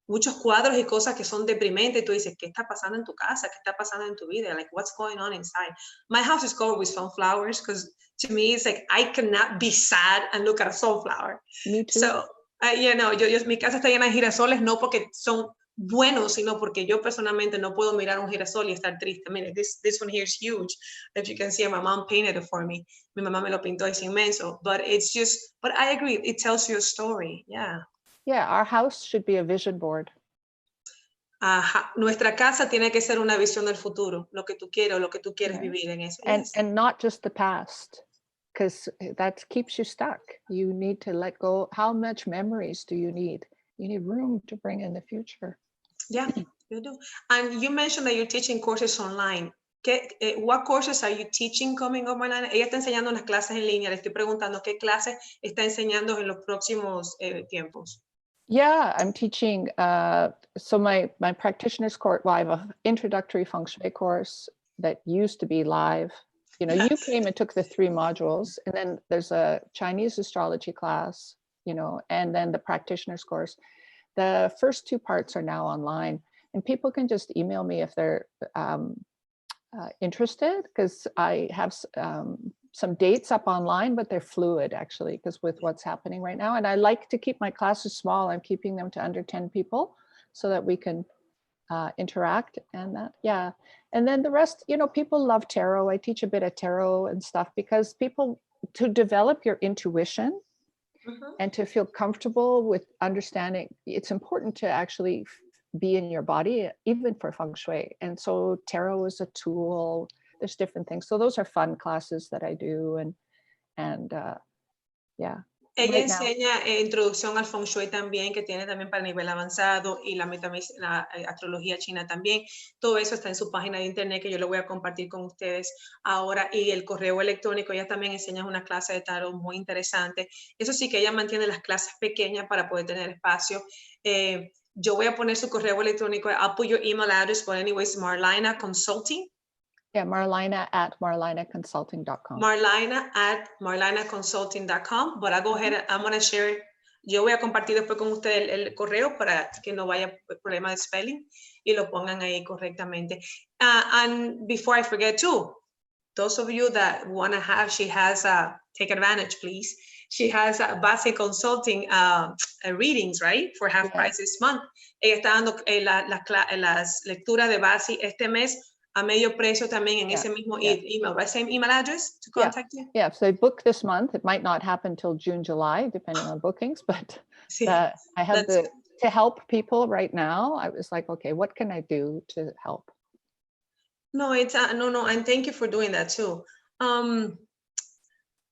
muchos cuadros y cosas que son deprimentes, y tú dices, ¿qué está pasando en tu casa? ¿Qué está pasando en tu vida? Like, what's going on inside? My house is covered with sunflowers, because to me, it's like, I cannot be sad and look at a sunflower. Me too. So, mi casa está llena de girasoles, no porque son buenos, sino porque yo personalmente no puedo mirar un girasol y estar triste. I mean, this one here is huge. If you can see, my mom painted it for me. Mi mamá me lo pintó, es inmenso. But I agree, it tells you a story, yeah. Yeah, our house should be a vision board. Nuestra casa tiene que ser una visión del futuro, lo que tú quieres o lo que tú quieres vivir en eso. And not just the past, because that keeps you stuck. You need to let go. How much memories do you need? You need room to bring in the future. Yeah, you do. And you mentioned that you're teaching courses online. What courses are you teaching coming up, Marlyna? Ella está enseñando unas clases en línea. Le estoy preguntando qué clases está enseñando en los próximos tiempos. Yeah, I'm teaching. So my practitioner's course, well, I have an introductory feng shui course that used to be live. You came and took the 3 modules, and then there's a Chinese astrology class, and then the practitioner's course. The first 2 parts are now online, and people can just email me if they're interested, because I have some dates up online, but they're fluid actually, because with what's happening right now. And I like to keep my classes small. I'm keeping them to under 10 people so that we can interact, and that, yeah. And then the rest, people love tarot. I teach a bit of tarot and stuff, because people, to develop your intuition and to feel comfortable with understanding, it's important to actually be in your body, even for feng shui. And so tarot is a tool. There's different things. So those are fun classes that I do. And yeah. Ella right now. enseña introducción al Feng Shui también, que tiene también para nivel avanzado, y la astrología china también. Todo eso está en su página de internet, que yo lo voy a compartir con ustedes ahora, y el correo electrónico. Ella también enseña una clase de tarot muy interesante. Eso sí, que ella mantiene las clases pequeñas para poder tener espacio. Yo voy a poner su correo electrónico. I'll put your email address, but anyways, Marlyna Consulting. Yeah, Marlyna at marlynaconsulting.com. Marlyna at marlynaconsulting.com. But I'll go ahead, I'm going to share. Yo voy a compartir después con usted el correo para que no vaya problema de spelling y lo pongan ahí correctamente. And before I forget too, those of you that want to have, she has take advantage, please. She has basic consulting readings, right? For half price this month. Ella está dando las lecturas de base este mes a medio precio también en ese mismo email, right? Same email address to contact you? Yeah, so book this month. It might not happen till June, July, depending on bookings, but I have to help people right now. I was like, okay, what can I do to help? No, it's no, and thank you for doing that too.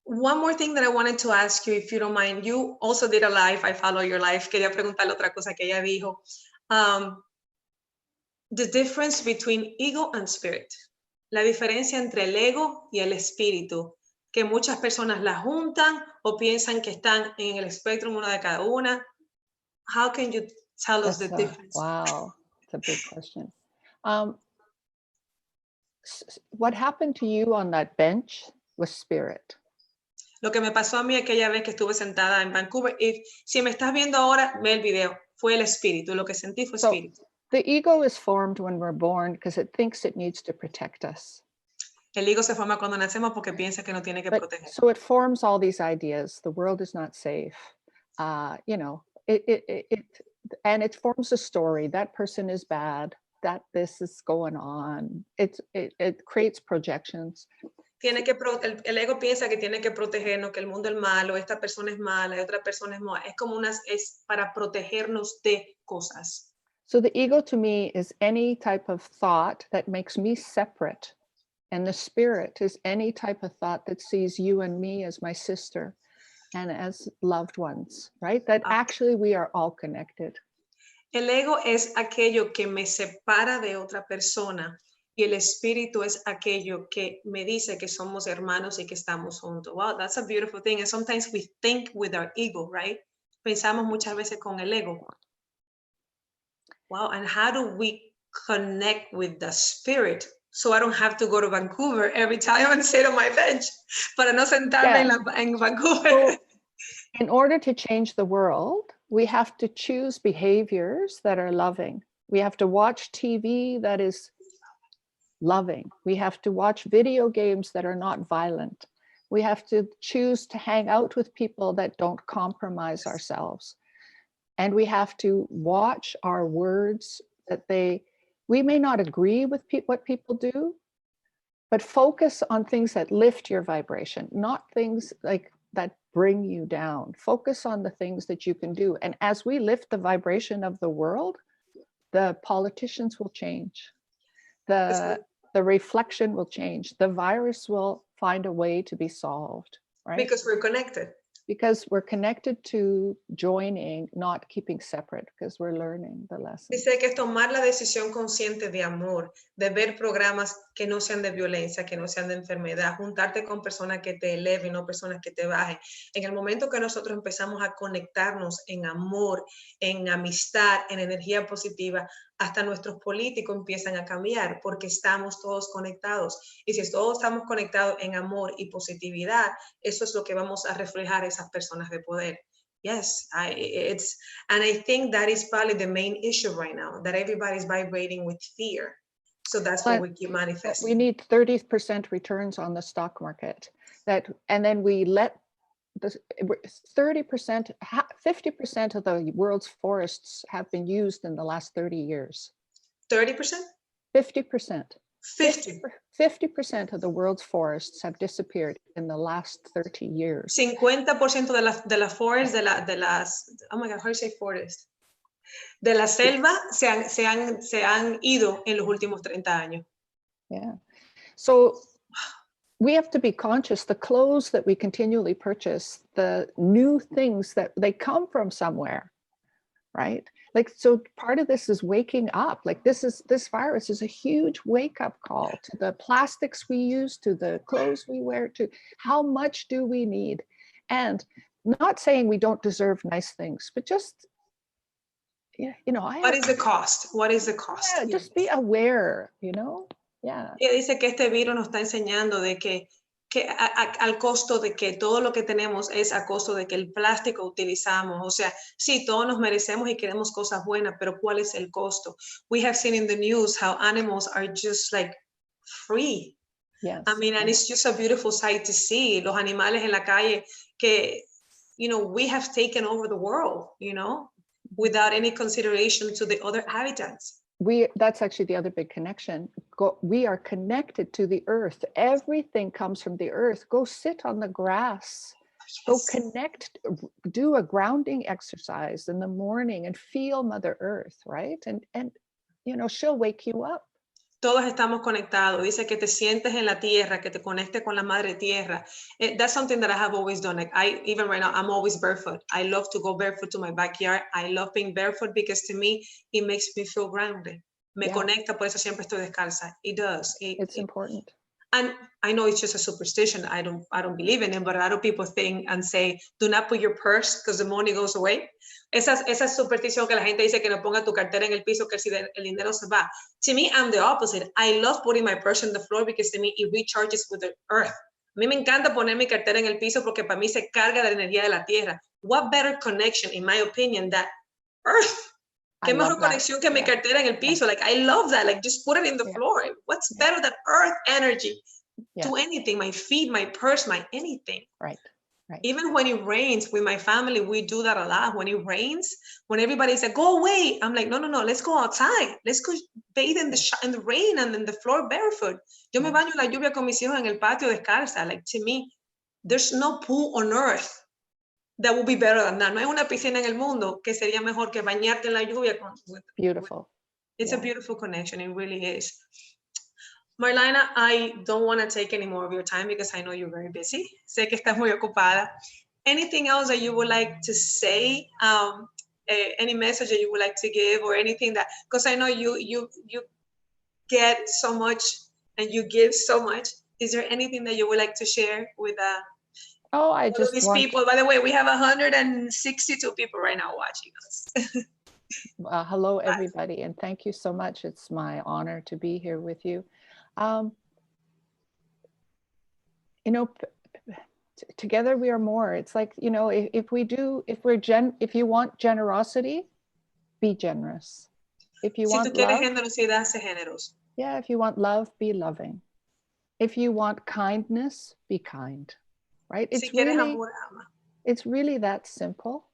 One more thing that I wanted to ask you, if you don't mind. You also did a live. I follow your live. Quería preguntarle otra cosa que ella dijo. The difference between ego and spirit. La diferencia entre el ego y el espíritu, que muchas personas la juntan o piensan que están en el espectro una de cada una. How can you tell us the difference? Wow, it's a big question. What happened to you on that bench was spirit. Lo que me pasó a mí aquella vez que estuve sentada en Vancouver, y si me estás viendo ahora, ve el video, fue el espíritu, lo que sentí fue espíritu. The ego is formed when we're born because it thinks it needs to protect us. El ego se forma cuando nacemos porque piensa que no tiene que proteger. So it forms all these ideas. The world is not safe. You know, and it forms a story. That person is bad. That this is going on. It creates projections. El ego piensa que tiene que protegernos, que el mundo es malo, esta persona es mala, otra persona es mala. Es como es para protegernos de cosas. So the ego to me is any type of thought that makes me separate. And the spirit is any type of thought that sees you and me as my sister and as loved ones, right? That actually we are all connected. El ego es aquello que me separa de otra persona, y el espíritu es aquello que me dice que somos hermanos y que estamos juntos. Wow, that's a beautiful thing. And sometimes we think with our ego, right? Pensamos muchas veces con el ego. Wow, and how do we connect with the spirit? So I don't have to go to Vancouver every time and sit on my bench para no sentarme en Vancouver. So, in order to change the world, we have to choose behaviors that are loving. We have to watch TV that is loving. We have to watch video games that are not violent. We have to choose to hang out with people that don't compromise ourselves. And we have to watch our words, that we may not agree with what people do, but focus on things that lift your vibration, not things like that bring you down. Focus on the things that you can do. And as we lift the vibration of the world, the politicians will change. The reflection will change. The virus will find a way to be solved, right? Because we're connected. Because we're connected to joining, not keeping separate, because we're learning the lesson. Dice que es tomar la decisión consciente de amor, de ver programas que no sean de violencia, que no sean de enfermedad, juntarte con personas que te eleven, no personas que te bajen. En el momento que nosotros empezamos a conectarnos en amor, en amistad, en energía positiva, hasta nuestros políticos empiezan a cambiar porque estamos todos conectados. Y si todos estamos conectados en amor y positividad, eso es lo que vamos a reflejar a esas personas de poder. Yes, and I think that is probably the main issue right now, that everybody's vibrating with fear. So that's what we keep manifesting. We need 30% returns on the stock market. And then we let 30%, 50% of the world's forests have been used in the last 30 years. 30%? 50%. 50% of the world's forests have disappeared in the last 30 years. 50% de las forests, de las, oh my God, how do you say forest? De la selva se han ido en los últimos 30 años. Yeah. So we have to be conscious. The clothes that we continually purchase, the new things that they come from somewhere, right? Like, so part of this is waking up. Like this virus is a huge wake up call to the plastics we use, to the clothes we wear, to how much do we need? And not saying we don't deserve nice things, but just, you know, What is the cost? What is the cost? Yeah, just be aware, you know? Yeah. Ella dice que este virus nos está enseñando de que al costo de que todo lo que tenemos es a costo de que el plástico utilizamos. O sea, sí, todos nos merecemos y queremos cosas buenas, pero ¿cuál es el costo? We have seen in the news how animals are just like free. Yes. I mean, and it's just a beautiful sight to see. Los animales en la calle que, you know, we have taken over the world, you know, without any consideration to the other habitats. That's actually the other big connection. We are connected to the earth. Everything comes from the earth. Go sit on the grass. Yes. Go connect, do a grounding exercise in the morning and feel Mother Earth, right? And you know, she'll wake you up. Todos estamos conectados. Dice que te sientes en la tierra, que te conectes con la madre tierra. That's something that I have always done. Like even right now, I'm always barefoot. I love to go barefoot to my backyard. I love being barefoot because to me, it makes me feel grounded. Me conecta, por eso siempre estoy descalza. It does. It's important. And I know it's just a superstition. I don't believe in it, but a lot of people think and say, do not put your purse because the money goes away. Esa superstición que la gente dice que no ponga tu cartera en el piso, que si el dinero se va. To me, I'm the opposite. I love putting my purse on the floor because to me, it recharges with the earth. A mí me encanta poner mi cartera en el piso porque para mí se carga de la energía de la tierra. What better connection, in my opinion, than earth? Qué mejor conexión que mi cartera en el piso. Like, I love that. Like, just put it in the floor. What's better than earth energy to anything? My feet, my purse, my anything. Right. Right. Even when it rains with my family, we do that a lot. When it rains, when everybody said, go away, I'm like, no, let's go outside. Let's go bathe in the rain and in the floor barefoot. Yo me baño en la lluvia con mis hijos en el patio descalza. Like, to me, there's no pool on earth that would be better than that. No hay una piscina en el mundo que sería mejor que bañarte en la lluvia. Beautiful. It's a beautiful connection. It really is. Marlyna, I don't want to take any more of your time because I know you're very busy. Sé que estás muy ocupada. Anything else that you would like to say? Any message that you would like to give or anything that, because I know you get so much and you give so much. Is there anything that you would like to share with I just these people? By the way, we have 162 people right now watching us. Hello, everybody, and thank you so much. It's my honor to be here with you. You know, together we are more. It's like, you know, if you want generosity, be generous. If you want love, generosidad, sé generoso. Yeah, if you want love, be loving. If you want kindness, be kind. Right? It's really that simple.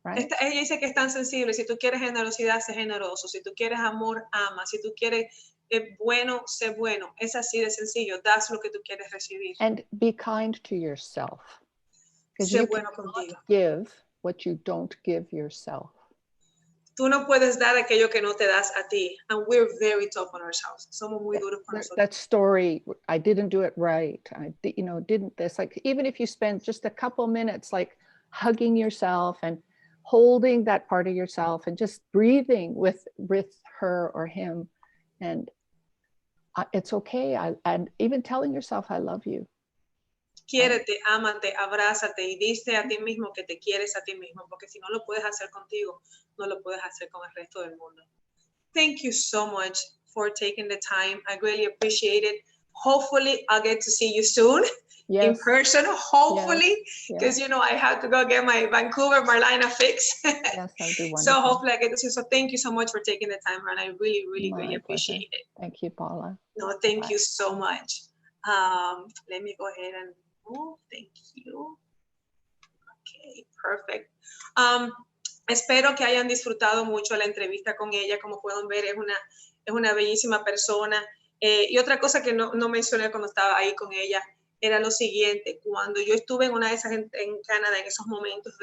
Right? Ella dice que es tan sensible. Si tú quieres generosidad, sé generoso. Si tú quieres amor, ama. Si tú quieres bueno, sé bueno. Es así de sencillo. Das lo que tú quieres recibir. And be kind to yourself. Because you cannot give what you don't give yourself. Tú no puedes dar aquello que no te das a ti. And we're very tough on ourselves. Somos muy duros con nosotros. That story, I didn't do it right. I didn't this. Like, even if you spend just a couple minutes, like hugging yourself and holding that part of yourself and just breathing with her or him. And it's okay. And even telling yourself, I love you. Quiérete, ámate, abrázate y diste a ti mismo que te quieres a ti mismo, porque si no lo puedes hacer contigo, no lo puedes hacer con el resto del mundo. Thank you so much for taking the time. I really appreciate it. Hopefully, I'll get to see you soon in person, hopefully, because, you know, I have to go get my Vancouver Marlyna fix. Yes, that'd be wonderful. So hopefully I get to see you. So thank you so much for taking the time, and I really, really, really appreciate it. Thank you, Paula. No, thank you so much. Let me go ahead and thank you. Okay, perfect. Espero que hayan disfrutado mucho la entrevista con ella. Como pueden ver, es una bellísima persona. Y otra cosa que no mencioné cuando estaba ahí con ella era lo siguiente. Cuando yo estuve en una de esas en Canadá, en esos momentos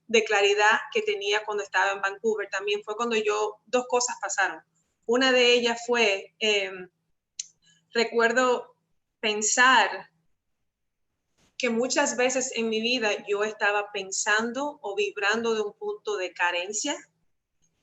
de claridad que tenía cuando estaba en Vancouver, también fue cuando dos cosas pasaron. Una de ellas fue, recuerdo pensar que muchas veces en mi vida yo estaba pensando o vibrando de un punto de carencia,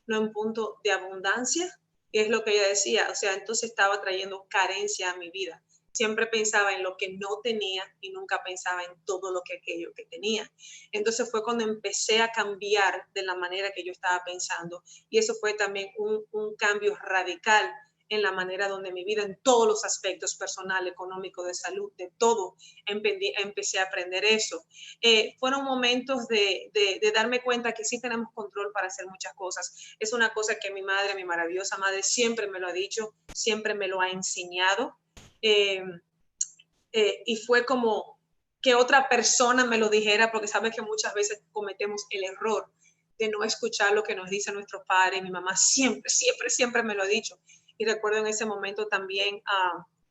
no en punto de abundancia, y es lo que ella decía, o sea, entonces estaba trayendo carencia a mi vida. Siempre pensaba en lo que no tenía y nunca pensaba en todo lo que aquello que tenía. Entonces fue cuando empecé a cambiar de la manera que yo estaba pensando, y eso fue también un cambio radical en la manera donde mi vida, en todos los aspectos, personal, económico, de salud, de todo, empecé a aprender eso. Fueron momentos de darme cuenta que sí tenemos control para hacer muchas cosas. Es una cosa que mi madre, mi maravillosa madre, siempre me lo ha dicho, siempre me lo ha enseñado. Y fue como que otra persona me lo dijera, porque sabes que muchas veces cometemos el error de no escuchar lo que nos dicen nuestros padres. Mi mamá siempre, siempre, siempre me lo ha dicho. Y recuerdo en ese momento también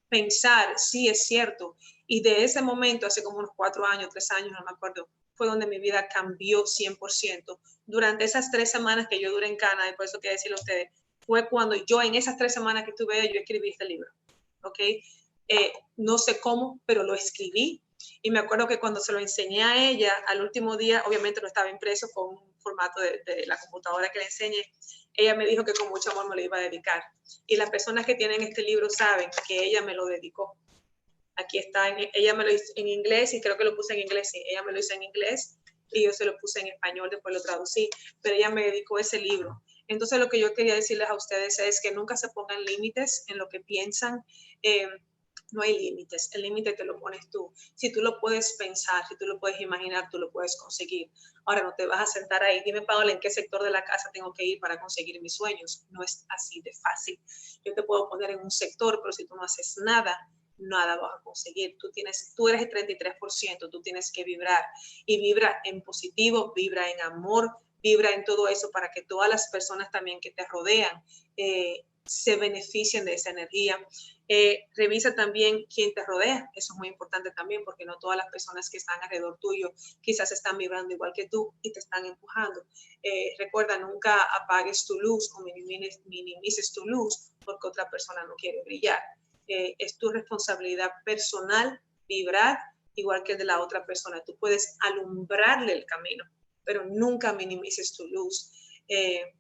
pensar, sí, es cierto. Y de ese momento, hace como unos 4 años, 3 años, no me acuerdo, fue donde mi vida cambió 100%. Durante esas 3 semanas que yo duré en Canadá, y por eso quiero decirle a ustedes, fue cuando yo, en esas 3 semanas que estuve, yo escribí este libro. ¿Ok? No sé cómo, pero lo escribí. Y me acuerdo que cuando se lo enseñé a ella, al último día, obviamente no estaba impreso, con un formato de la computadora que le enseñé, ella me dijo que con mucho amor me lo iba a dedicar. Y las personas que tienen este libro saben que ella me lo dedicó. Aquí está, ella me lo hizo en inglés, y creo que lo puse en inglés, sí, ella me lo hizo en inglés y yo se lo puse en español, después lo traducí, pero ella me dedicó ese libro. Entonces lo que yo quería decirles a ustedes es que nunca se pongan límites en lo que piensan. No hay límites, el límite te lo pones tú. Si tú lo puedes pensar, si tú lo puedes imaginar, tú lo puedes conseguir. Ahora no te vas a sentar ahí, dime, Paola, ¿en qué sector de la casa tengo que ir para conseguir mis sueños? No es así de fácil. Yo te puedo poner en un sector, pero si tú no haces nada, nada vas a conseguir. Tú eres el 33%, tú tienes que vibrar, y vibra en positivo, vibra en amor, vibra en todo eso para que todas las personas también que te rodean se beneficien de esa energía. Revisa también quién te rodea, eso es muy importante también, porque no todas las personas que están alrededor tuyo quizás están vibrando igual que tú y te están empujando. Recuerda, nunca apagues tu luz o minimices tu luz porque otra persona no quiere brillar. Es tu responsabilidad personal vibrar igual que el de la otra persona. Tú puedes alumbrarle el camino, pero nunca minimices tu luz.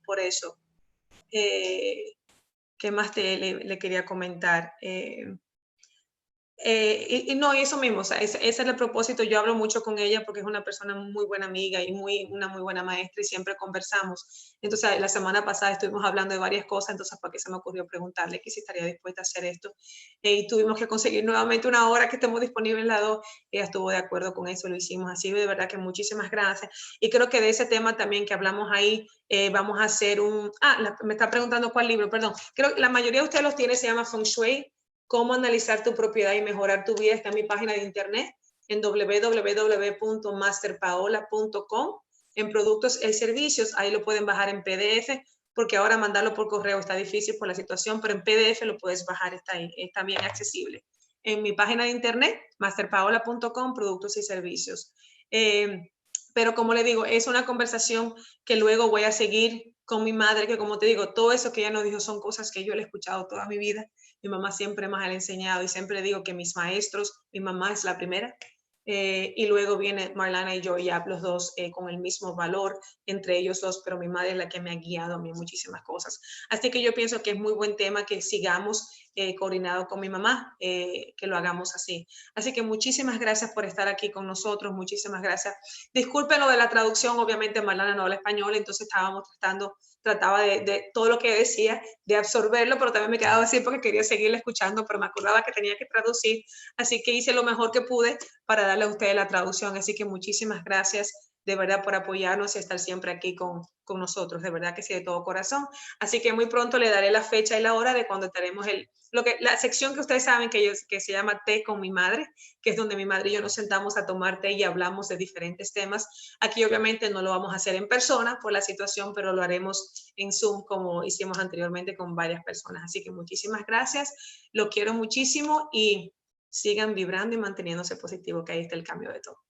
Por eso, ¿qué más le quería comentar? Y no, y eso mismo, o sea, ese es el propósito. Yo hablo mucho con ella porque es una persona muy buena amiga y una muy buena maestra, y siempre conversamos. Entonces, la semana pasada estuvimos hablando de varias cosas, entonces, ¿para qué se me ocurrió preguntarle que si estaría dispuesta a hacer esto? Y tuvimos que conseguir nuevamente una hora que estemos disponibles las dos. Ella estuvo de acuerdo con eso, lo hicimos así. De verdad que muchísimas gracias. Y creo que de ese tema también que hablamos ahí, vamos a hacer me está preguntando cuál libro, perdón. Creo que la mayoría de ustedes los tiene, se llama Feng Shui. Cómo analizar tu propiedad y mejorar tu vida. Está en mi página de internet en www.masterpaola.com. En productos y servicios, ahí lo pueden bajar en PDF, porque ahora mandarlo por correo está difícil por la situación, pero en PDF lo puedes bajar, está ahí, está bien accesible. En mi página de internet, masterpaola.com, productos y servicios. Pero como le digo, es una conversación que luego voy a seguir con mi madre, que como te digo, todo eso que ella nos dijo son cosas que yo le he escuchado toda mi vida. Mi mamá siempre me ha enseñado, y siempre digo que mis maestros, mi mamá es la primera, y luego viene Marlyna y yo, ya los dos con el mismo valor entre ellos dos, pero mi madre es la que me ha guiado a mí muchísimas cosas. Así que yo pienso que es muy buen tema que sigamos coordinado con mi mamá, que lo hagamos así. Así que muchísimas gracias por estar aquí con nosotros, muchísimas gracias. Disculpen lo de la traducción, obviamente Marlyna no habla español, entonces trataba de todo lo que decía, de absorberlo, pero también me quedaba así porque quería seguirle escuchando, pero me acordaba que tenía que traducir, así que hice lo mejor que pude para darle a ustedes la traducción. Así que muchísimas gracias de verdad por apoyarnos y estar siempre aquí con nosotros, de verdad que sí, de todo corazón. Así que muy pronto le daré la fecha y la hora de cuando tenemos la sección que ustedes saben que se llama Té con mi madre, que es donde mi madre y yo nos sentamos a tomar té y hablamos de diferentes temas. Aquí obviamente no lo vamos a hacer en persona por la situación, pero lo haremos en Zoom como hicimos anteriormente con varias personas. Así que muchísimas gracias, lo quiero muchísimo y sigan vibrando y manteniéndose positivo, que ahí está el cambio de todo.